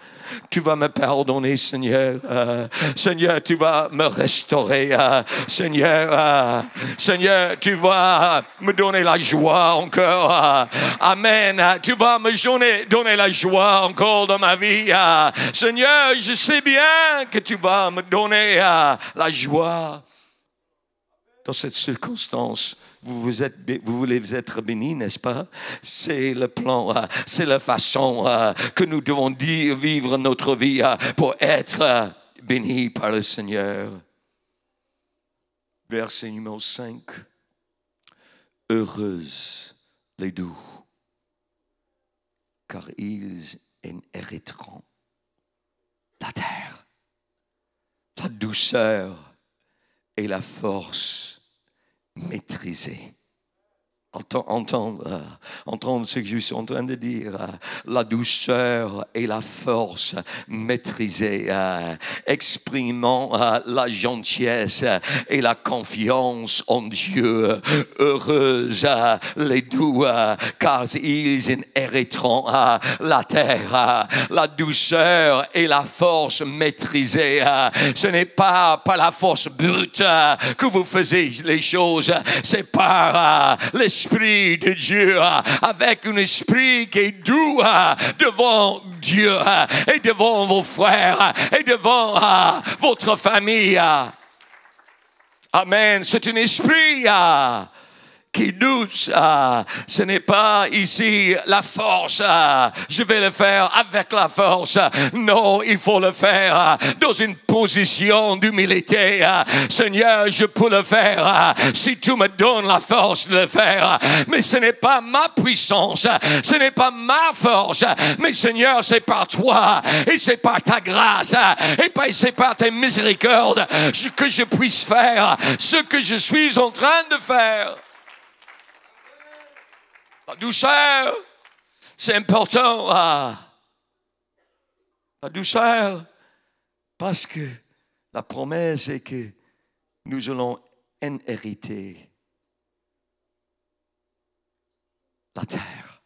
Tu vas me pardonner, Seigneur. Seigneur, tu vas me restaurer. Seigneur, tu vas me donner la joie encore. Amen. Tu vas me donner la joie encore dans ma vie. Seigneur, je sais bien que tu vas me donner la joie. Dans cette circonstance, vous voulez être bénis, n'est-ce pas? C'est le plan, c'est la façon que nous devons vivre notre vie pour être bénis par le Seigneur. Verset numéro 5. Heureuses les doux, car ils hériteront la terre. La douceur et la force maîtriser. Entendre ce que je suis en train de dire. La douceur et la force maîtrisée. Exprimant la gentillesse et la confiance en Dieu. Heureuse les doux, car ils hériteront la terre. La douceur et la force maîtrisée. Ce n'est pas par la force brute que vous faites les choses. C'est par l'Esprit de Dieu, avec un esprit qui est doux devant Dieu et devant vos frères et devant votre famille. Amen. C'est un esprit qui douce. Ce n'est pas ici la force. Je vais le faire avec la force. Non, il faut le faire dans une position d'humilité. Seigneur, je peux le faire si tu me donnes la force de le faire. Mais ce n'est pas ma puissance. Ce n'est pas ma force. Mais Seigneur, c'est par toi et c'est par ta grâce et c'est par tes miséricordes que je puisse faire ce que je suis en train de faire. La douceur, c'est important. La douceur, parce que la promesse est que nous allons hériter la terre.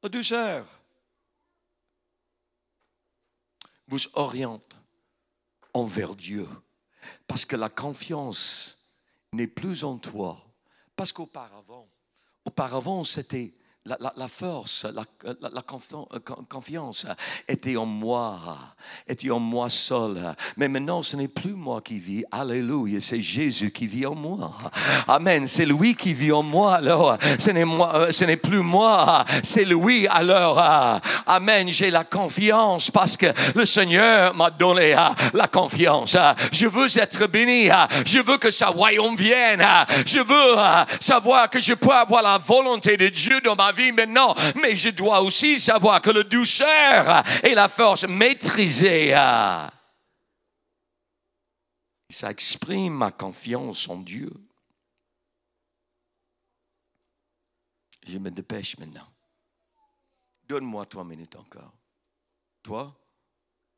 La douceur vous oriente envers Dieu, parce que la confiance n'est plus en toi. Parce qu'auparavant, c'était la force, la confiance était en moi seul. Mais maintenant, ce n'est plus moi qui vis. Alléluia, c'est Jésus qui vit en moi. Amen, c'est lui qui vit en moi. Alors, ce n'est plus moi, c'est lui. Alors, amen, j'ai la confiance parce que le Seigneur m'a donné la confiance. Je veux être béni. Je veux que sa royaume vienne. Je veux savoir que je peux avoir la volonté de Dieu dans ma vie maintenant, mais je dois aussi savoir que la douceur et la force maîtrisée Ça exprime ma confiance en Dieu. Je me dépêche maintenant. Donne-moi 3 minutes encore. Toi?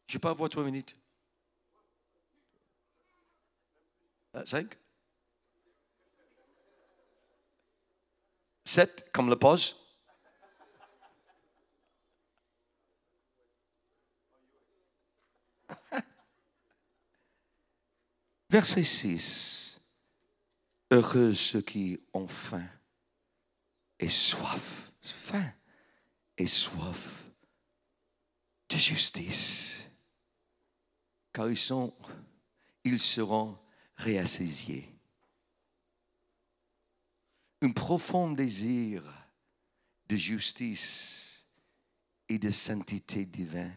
Je peux avoir 3 minutes? 5? 7, comme le pause? Verset 6. Heureux ceux qui ont faim et soif. Faim et soif de justice. Car ils seront réassasiés. Un profond désir de justice et de sainteté divine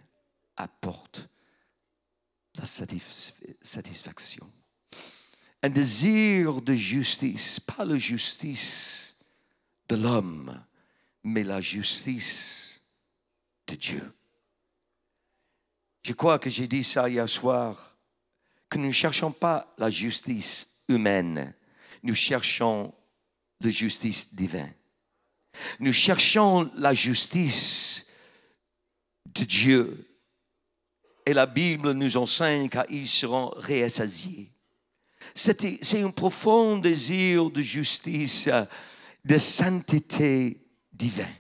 apporte la satisfaction. Un désir de justice, pas la justice de l'homme, mais la justice de Dieu. Je crois que j'ai dit ça hier soir, que nous ne cherchons pas la justice humaine, nous cherchons la justice divine. Nous cherchons la justice de Dieu. Et la Bible nous enseigne qu'ils seront réassasiés. C'est un profond désir de justice, de sainteté divine.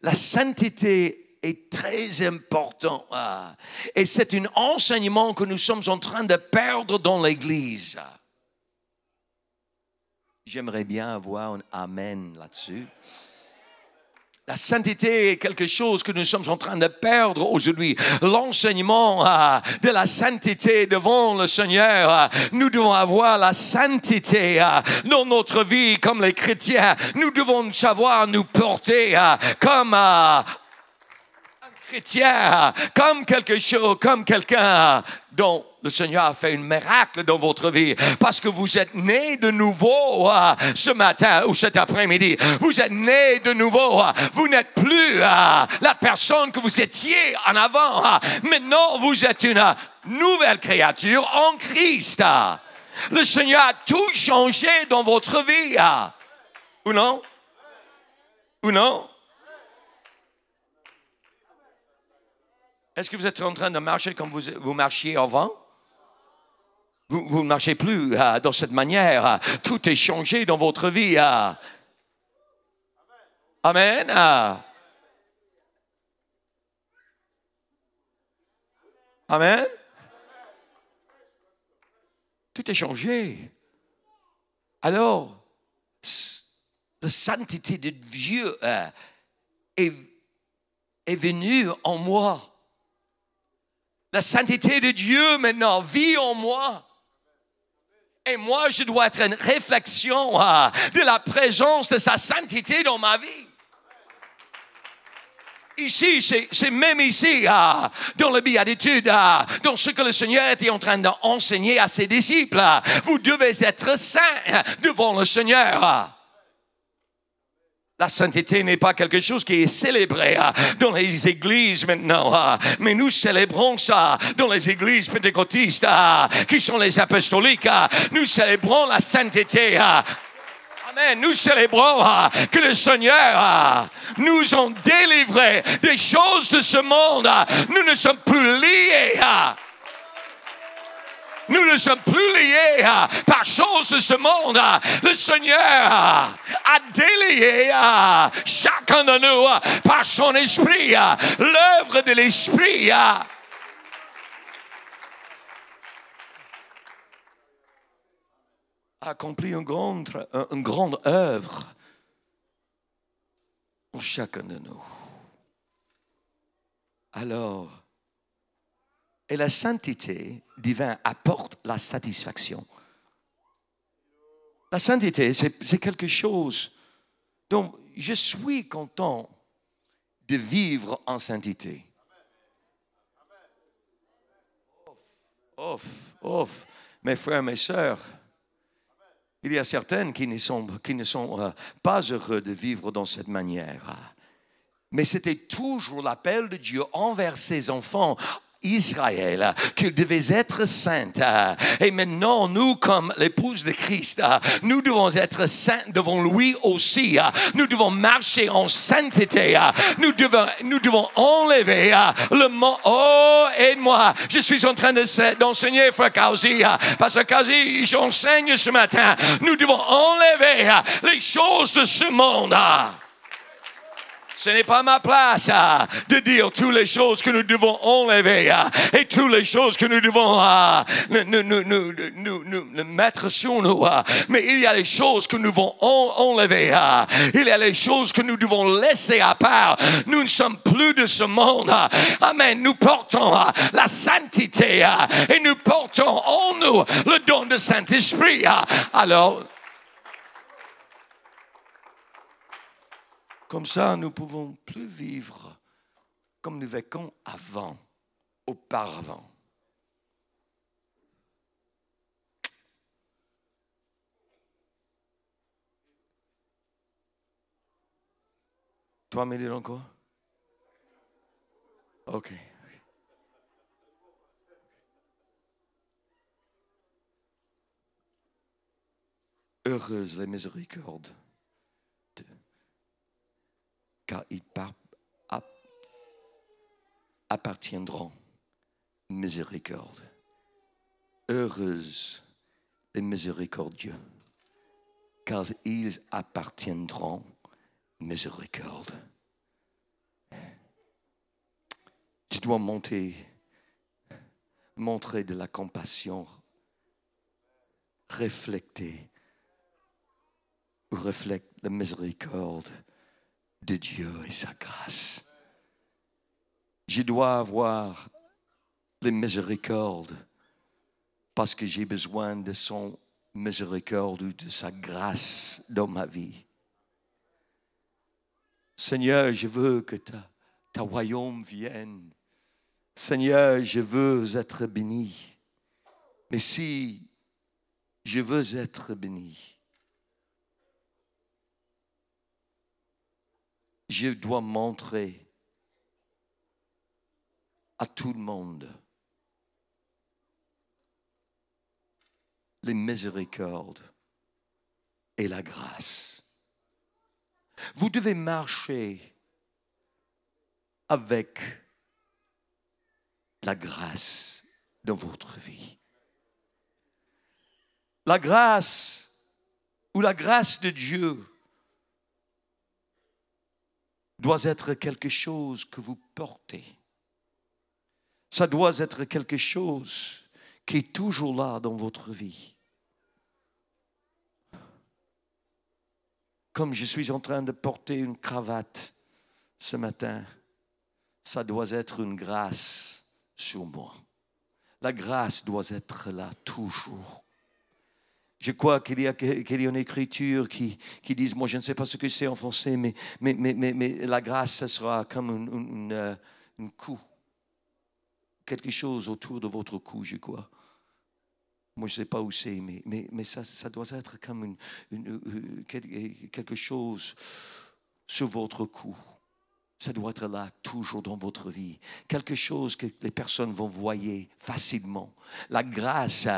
La sainteté est très importante. Et c'est un enseignement que nous sommes en train de perdre dans l'Église. J'aimerais bien avoir un amen là-dessus. La sainteté est quelque chose que nous sommes en train de perdre aujourd'hui. L'enseignement de la sainteté devant le Seigneur. Nous devons avoir la sainteté dans notre vie comme les chrétiens. Nous devons savoir nous porter comme un chrétien, comme quelque chose, comme quelqu'un dont le Seigneur a fait un miracle dans votre vie parce que vous êtes nés de nouveau ce matin ou cet après-midi. Vous êtes nés de nouveau. Vous n'êtes plus la personne que vous étiez en avant. Maintenant, vous êtes une nouvelle créature en Christ. Le Seigneur a tout changé dans votre vie. Ou non? Ou non? Est-ce que vous êtes en train de marcher comme vous marchiez avant? Vous ne marchez plus dans cette manière. Tout est changé dans votre vie. Amen. Amen. Tout est changé. Alors, la sainteté de Dieu est venue en moi. La sainteté de Dieu maintenant vit en moi. Et moi, je dois être une réflexion de la présence de sa sainteté dans ma vie. Ici, c'est même ici, dans la béatitude, dans ce que le Seigneur était en train d'enseigner à ses disciples. Vous devez être saints devant le Seigneur. La sainteté n'est pas quelque chose qui est célébré dans les églises maintenant, mais nous célébrons ça dans les églises pentecôtistes qui sont les apostoliques. Nous célébrons la sainteté. Amen. Nous célébrons que le Seigneur nous a délivrés des choses de ce monde. Nous ne sommes plus liés. Nous ne sommes plus liés par choses de ce monde. Le Seigneur a délié chacun de nous par son esprit, l'œuvre de l'esprit. A accompli une grande œuvre en chacun de nous. Alors, et la sainteté divine apporte la satisfaction. La sainteté, c'est quelque chose dont je suis content de vivre en sainteté. Mes frères, mes sœurs, il y a certaines qui ne sont pas heureux de vivre dans cette manière. Mais c'était toujours l'appel de Dieu envers ses enfants. Israël qu'ils devaient être saints. Et maintenant, nous, comme l'épouse de Christ, nous devons être saints devant lui aussi. Nous devons marcher en sainteté. Nous devons enlever le mot. Oh, aide-moi. Je suis en train d'enseigner, frère Kausi. Pasteur Kausi, j'enseigne ce matin. Nous devons enlever les choses de ce monde. Ce n'est pas ma place de dire toutes les choses que nous devons enlever et toutes les choses que nous devons nous mettre sur nous. Mais il y a les choses que nous devons enlever. Il y a les choses que nous devons laisser à part. Nous ne sommes plus de ce monde. Amen. Nous portons la sainteté et nous portons en nous le don de Saint-Esprit. Alors, comme ça, nous ne pouvons plus vivre comme nous vécons auparavant. Trois minutes encore? OK. Heureuses les miséricordes, car ils appartiendront miséricorde. Heureuses les miséricordieux, car ils appartiendront miséricorde. Je dois montrer de la compassion, reflète la miséricorde de Dieu et sa grâce. Je dois avoir les miséricordes parce que j'ai besoin de son miséricorde ou de sa grâce dans ma vie. Seigneur, je veux que ta royaume vienne. Seigneur, je veux être béni. Mais si je veux être béni, je dois montrer à tout le monde les miséricordes et la grâce. Vous devez marcher avec la grâce dans votre vie. La grâce ou la grâce de Dieu doit être quelque chose que vous portez. Ça doit être quelque chose qui est toujours là dans votre vie. Comme je suis en train de porter une cravate ce matin, ça doit être une grâce sur moi. La grâce doit être là toujours. Je crois qu'il y a une écriture qui dit, moi je ne sais pas ce que c'est en français, mais la grâce, ça sera comme une cou. Quelque chose autour de votre cou, je crois. Moi, je ne sais pas où c'est, mais ça doit être comme quelque chose sur votre cou. Ça doit être là, toujours dans votre vie. Quelque chose que les personnes vont voir facilement. La grâce,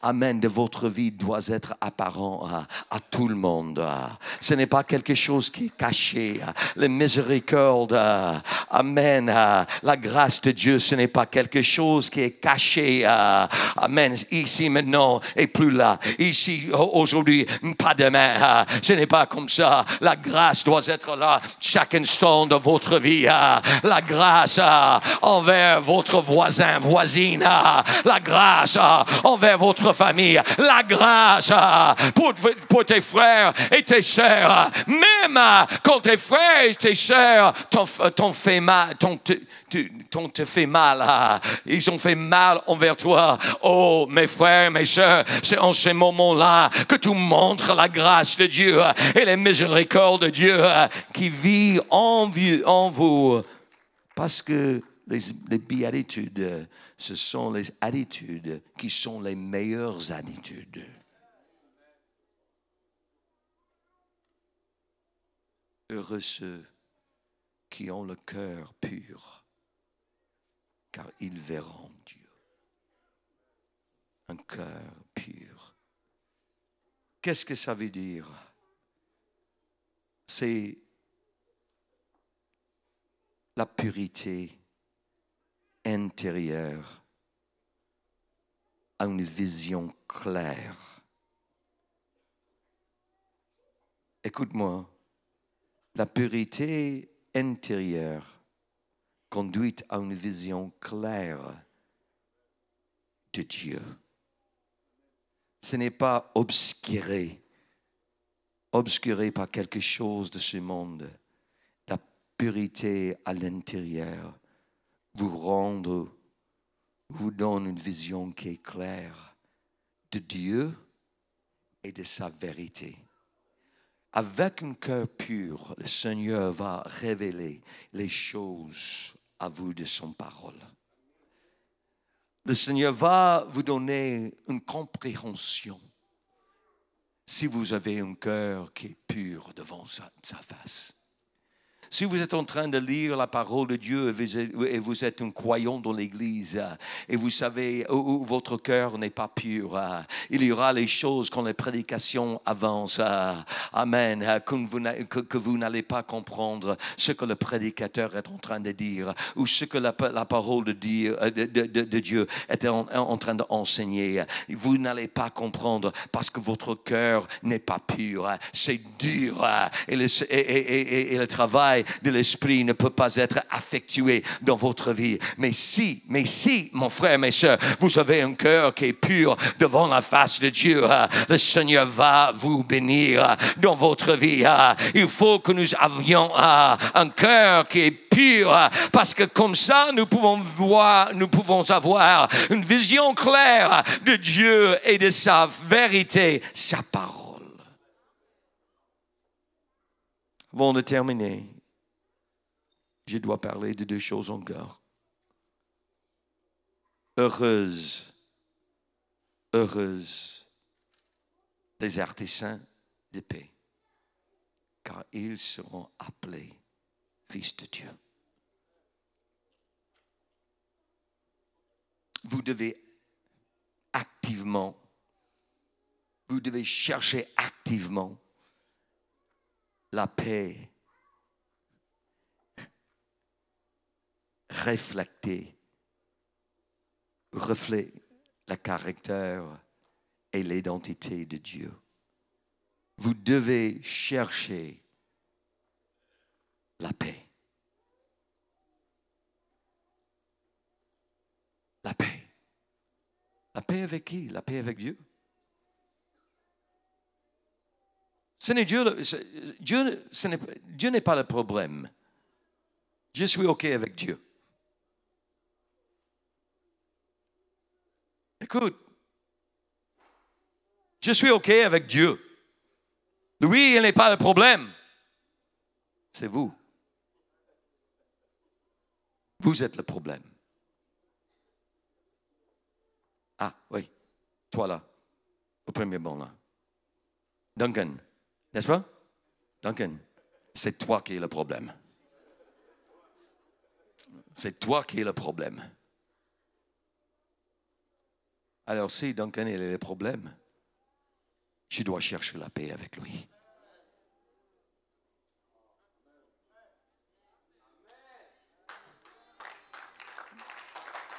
amen, de votre vie doit être apparent à tout le monde. Ce n'est pas quelque chose qui est caché. La miséricorde, amen, la grâce de Dieu, ce n'est pas quelque chose qui est caché. Amen, ici, maintenant, et plus là. Ici, aujourd'hui, pas demain. Ce n'est pas comme ça. La grâce doit être là, chaque instant de votre vie, la grâce envers votre voisin, voisine, la grâce envers votre famille, la grâce pour tes frères et tes sœurs, même quand tes frères et tes sœurs t'ont fait mal, te fait mal, ils ont fait mal envers toi. Oh, mes frères, mes sœurs, c'est en ce moment-là que tu montres la grâce de Dieu et les miséricordes de Dieu qui vit en vous. Parce que les béatitudes, ce sont les attitudes qui sont les meilleures attitudes. Heureux ceux qui ont le cœur pur, car ils verront Dieu. Un cœur pur. Qu'est-ce que ça veut dire? C'est la pureté intérieure à une vision claire. Écoute-moi, la pureté intérieure conduit à une vision claire de Dieu. Ce n'est pas obscuré par quelque chose de ce monde. La pureté à l'intérieur vous donne une vision qui est claire de Dieu et de sa vérité. Avec un cœur pur, le Seigneur va révéler les choses à vous de son parole. Le Seigneur va vous donner une compréhension si vous avez un cœur qui est pur devant sa face. Si vous êtes en train de lire la parole de Dieu et vous êtes un croyant dans l'église et vous savez où votre cœur n'est pas pur, il y aura les choses quand les prédications avancent, amen, que vous n'allez pas comprendre ce que le prédicateur est en train de dire ou ce que la parole de Dieu est en train d'enseigner. Vous n'allez pas comprendre parce que votre cœur n'est pas pur. C'est dur et le travail de l'esprit ne peut pas être effectué dans votre vie. Mais si, mon frère, mes soeurs, vous avez un cœur qui est pur devant la face de Dieu, le Seigneur va vous bénir dans votre vie. Il faut que nous avions un cœur qui est pur, parce que comme ça, nous pouvons avoir une vision claire de Dieu et de sa vérité, sa parole. Avant de terminer, je dois parler de deux choses encore. Heureuse les artisans de paix, car ils seront appelés fils de Dieu. Vous devez chercher activement la paix, reflète le caractère et l'identité de Dieu. Vous devez chercher la paix. La paix. La paix avec qui? La paix avec Dieu. Dieu n'est pas le problème. Je suis OK avec Dieu. Écoute, je suis OK avec Dieu. Lui, il n'est pas le problème. C'est vous. Vous êtes le problème. Ah, oui. Toi là, au premier banc là. Duncan, n'est-ce pas? Duncan, c'est toi qui es le problème. C'est toi qui es le problème. Alors si Duncan il est le problème, je dois chercher la paix avec lui.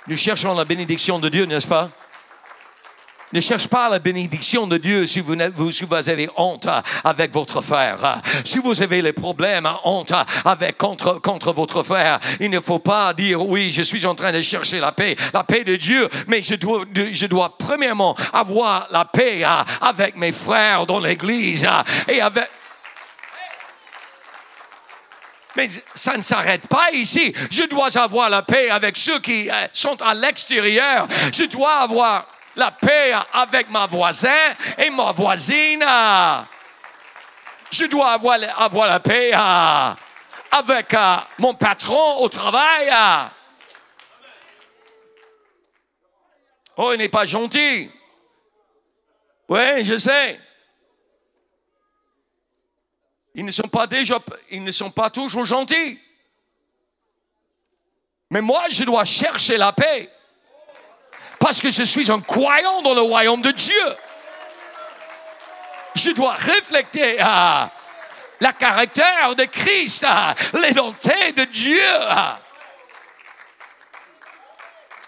Nous cherchons la bénédiction de Dieu, n'est-ce pas? Ne cherche pas la bénédiction de Dieu si vous avez honte avec votre frère. Si vous avez les problèmes, honte contre votre frère, il ne faut pas dire oui, je suis en train de chercher la paix de Dieu, mais je dois premièrement avoir la paix avec mes frères dans l'église et avec. Mais ça ne s'arrête pas ici. Je dois avoir la paix avec ceux qui sont à l'extérieur. Je dois avoir la paix avec ma voisin et ma voisine. Je dois avoir la paix avec mon patron au travail. Oh, il n'est pas gentil. Oui, je sais. Ils ne sont pas toujours gentils. Mais moi, je dois chercher la paix. Parce que je suis un croyant dans le royaume de Dieu. Je dois refléter le caractère de Christ, l'identité de Dieu.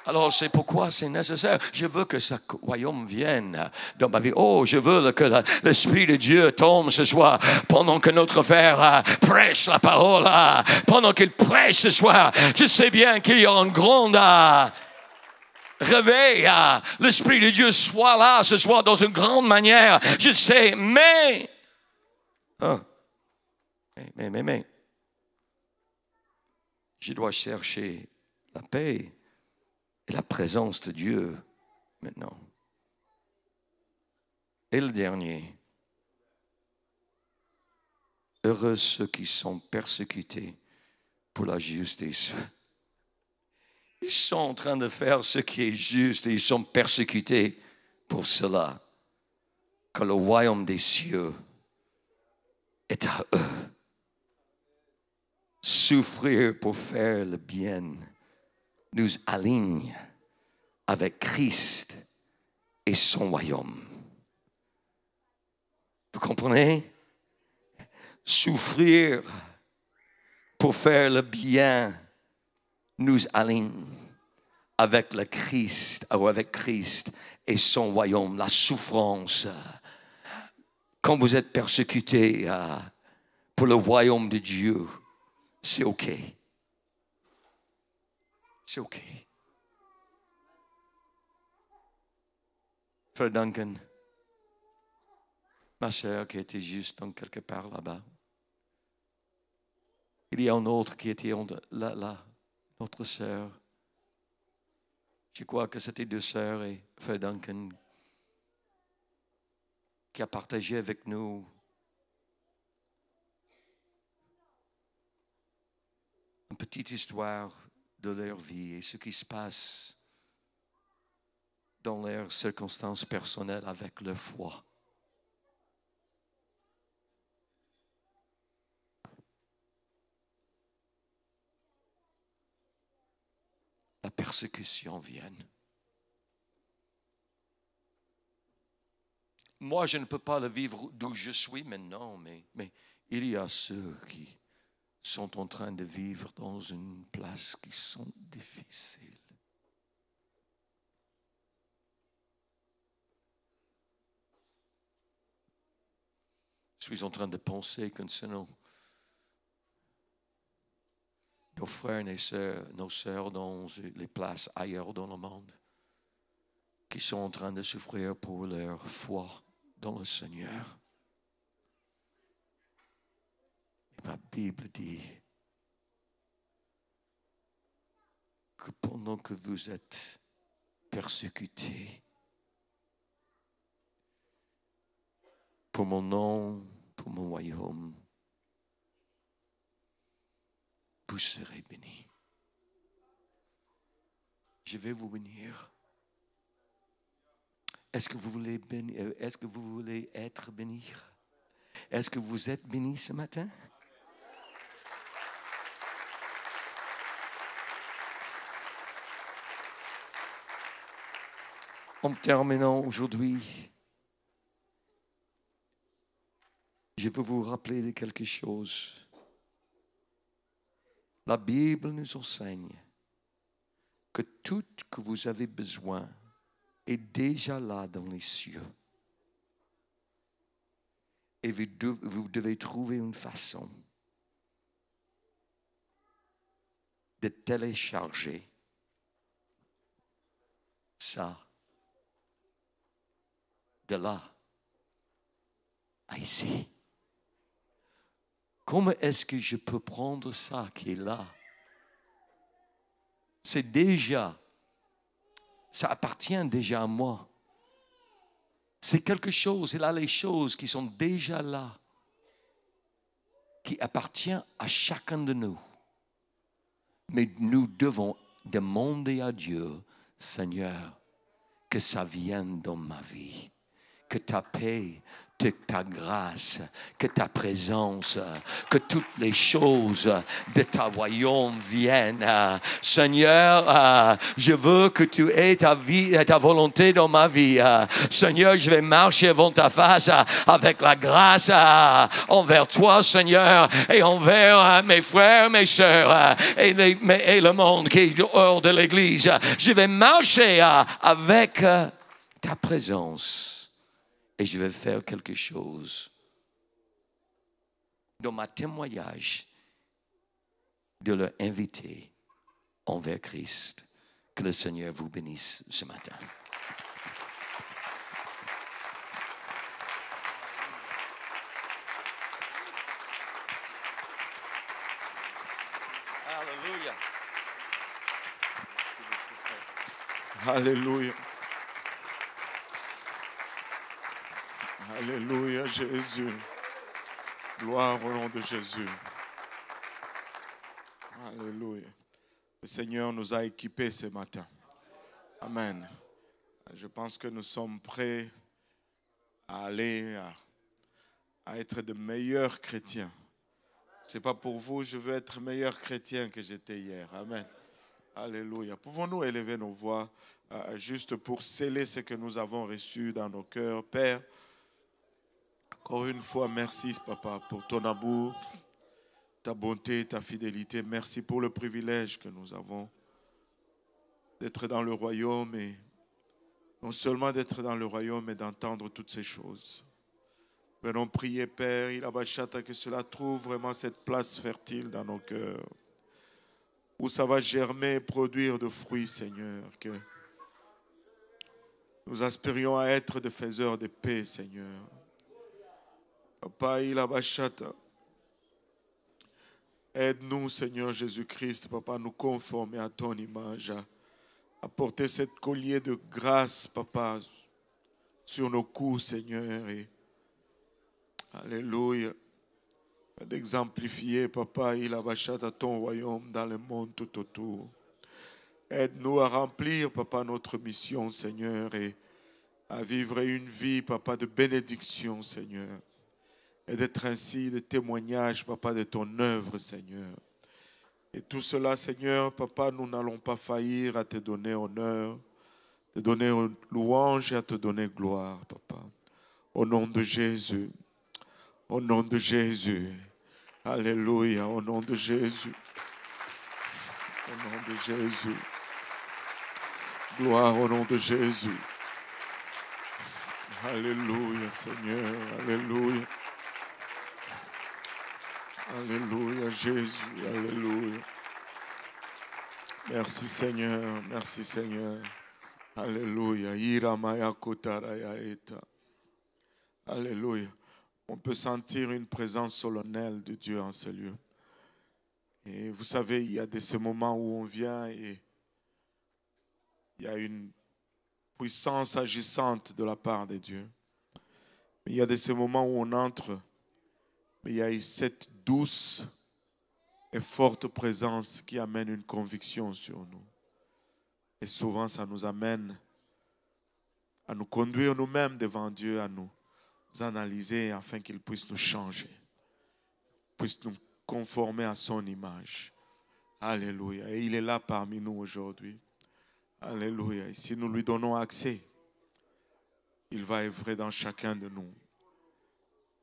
Alors, c'est pourquoi c'est nécessaire. Je veux que ce royaume vienne dans ma vie. Oh, je veux que l'Esprit de Dieu tombe ce soir pendant que notre frère prêche la parole. Pendant qu'il prêche ce soir, je sais bien qu'il y a un grand réveil. L'Esprit de Dieu soit là ce soir dans une grande manière. Je sais, mais je dois chercher la paix et la présence de Dieu maintenant. Et le dernier, heureux ceux qui sont persécutés pour la justice. Ils sont en train de faire ce qui est juste et ils sont persécutés pour cela. Que le royaume des cieux est à eux. Souffrir pour faire le bien nous aligne avec Christ et son royaume. Vous comprenez? Souffrir pour faire le bien nous aligne avec le Christ, ou avec Christ et son royaume. La souffrance, quand vous êtes persécuté pour le royaume de Dieu, c'est OK. C'est OK. Frère Duncan, ma sœur qui était juste en quelque part là-bas. Il y a un autre qui était là, notre sœur. Je crois que c'était deux sœurs et Frère Duncan qui a partagé avec nous une petite histoire de leur vie et ce qui se passe dans leurs circonstances personnelles avec leur foi. La persécution vient. Moi, je ne peux pas le vivre d'où je suis maintenant, mais il y a ceux qui sont en train de vivre dans une place qui sont difficiles. Je suis en train de penser concernant nos frères et nos sœurs dans les places ailleurs dans le monde qui sont en train de souffrir pour leur foi dans le Seigneur. La Bible dit que pendant que vous êtes persécutés pour mon nom, pour mon royaume, vous serez bénis. Je vais vous bénir. Est-ce que vous voulez bénir? Est-ce que vous voulez être bénis? Est-ce que vous êtes bénis ce matin? En terminant aujourd'hui, je veux vous rappeler de quelque chose. La Bible nous enseigne que tout que vous avez besoin est déjà là dans les cieux. Et vous devez trouver une façon de télécharger ça de là à ici. Comment est-ce que je peux prendre ça qui est là? C'est déjà, ça appartient déjà à moi. C'est quelque chose, il a les choses qui sont déjà là, qui appartiennent à chacun de nous. Mais nous devons demander à Dieu, Seigneur, que ça vienne dans ma vie. Que ta paix, ta grâce, que ta présence, que toutes les choses de ta royaume viennent. Seigneur, je veux que tu aies ta volonté dans ma vie. Seigneur, je vais marcher devant ta face avec la grâce envers toi, Seigneur, et envers mes frères, mes sœurs et le monde qui est hors de l'Église. Je vais marcher avec ta présence et je vais faire quelque chose dans ma témoignage de leur inviter envers Christ. Que le Seigneur vous bénisse ce matin. Alléluia. Alléluia, Jésus. Gloire au nom de Jésus. Alléluia. Le Seigneur nous a équipés ce matin. Amen. Je pense que nous sommes prêts à aller à être de meilleurs chrétiens. Ce n'est pas pour vous, je veux être meilleur chrétien que j'étais hier. Amen. Alléluia. Pouvons-nous élever nos voix juste pour sceller ce que nous avons reçu dans nos cœurs. Père, encore une fois, merci, Papa, pour ton amour, ta bonté, ta fidélité. Merci pour le privilège que nous avons d'être dans le royaume et non seulement d'être dans le royaume, mais d'entendre toutes ces choses. Venons prier, Père, que cela trouve vraiment cette place fertile dans nos cœurs, où ça va germer et produire de fruits, Seigneur, que nous aspirions à être des faiseurs de paix, Seigneur. Papa, aide-nous, Seigneur Jésus-Christ, Papa, à nous conformer à ton image, à porter cette collier de grâce, Papa, sur nos coups, Seigneur. Et alléluia. D'exemplifier, Papa, à ton royaume dans le monde tout autour. Aide-nous à remplir, Papa, notre mission, Seigneur, et à vivre une vie, Papa, de bénédiction, Seigneur. Et d'être ainsi des témoignages, Papa, de ton œuvre, Seigneur. Et tout cela, Seigneur, Papa, nous n'allons pas faillir à te donner honneur, te donner louange et à te donner gloire, Papa. Au nom de Jésus. Au nom de Jésus. Alléluia. Au nom de Jésus. Au nom de Jésus. Gloire au nom de Jésus. Alléluia, Seigneur. Alléluia. Alléluia, Jésus. Alléluia. Merci, Seigneur. Merci, Seigneur. Alléluia. Iramaya kotaraya eta. Alléluia. On peut sentir une présence solennelle de Dieu en ce lieu. Et vous savez, il y a ces moments où on vient et il y a une puissance agissante de la part de Dieu. Mais il y a ces moments où on entre, mais il y a cette douce et forte présence qui amène une conviction sur nous. Et souvent, ça nous amène à nous conduire nous-mêmes devant Dieu, à nous analyser afin qu'il puisse nous changer, puisse nous conformer à son image. Alléluia. Et il est là parmi nous aujourd'hui. Alléluia. Et si nous lui donnons accès, il va œuvrer dans chacun de nous.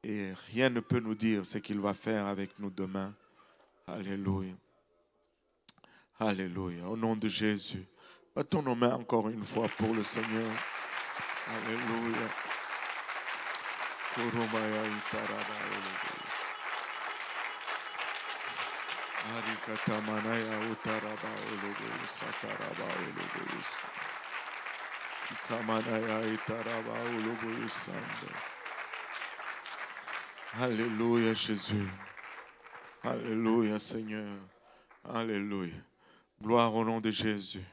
Et rien ne peut nous dire ce qu'il va faire avec nous demain. Alléluia. Alléluia. Au nom de Jésus. Battons nos mains encore une fois pour le Seigneur. Alléluia. Alléluia, Jésus. Alléluia, Seigneur. Alléluia. Gloire au nom de Jésus.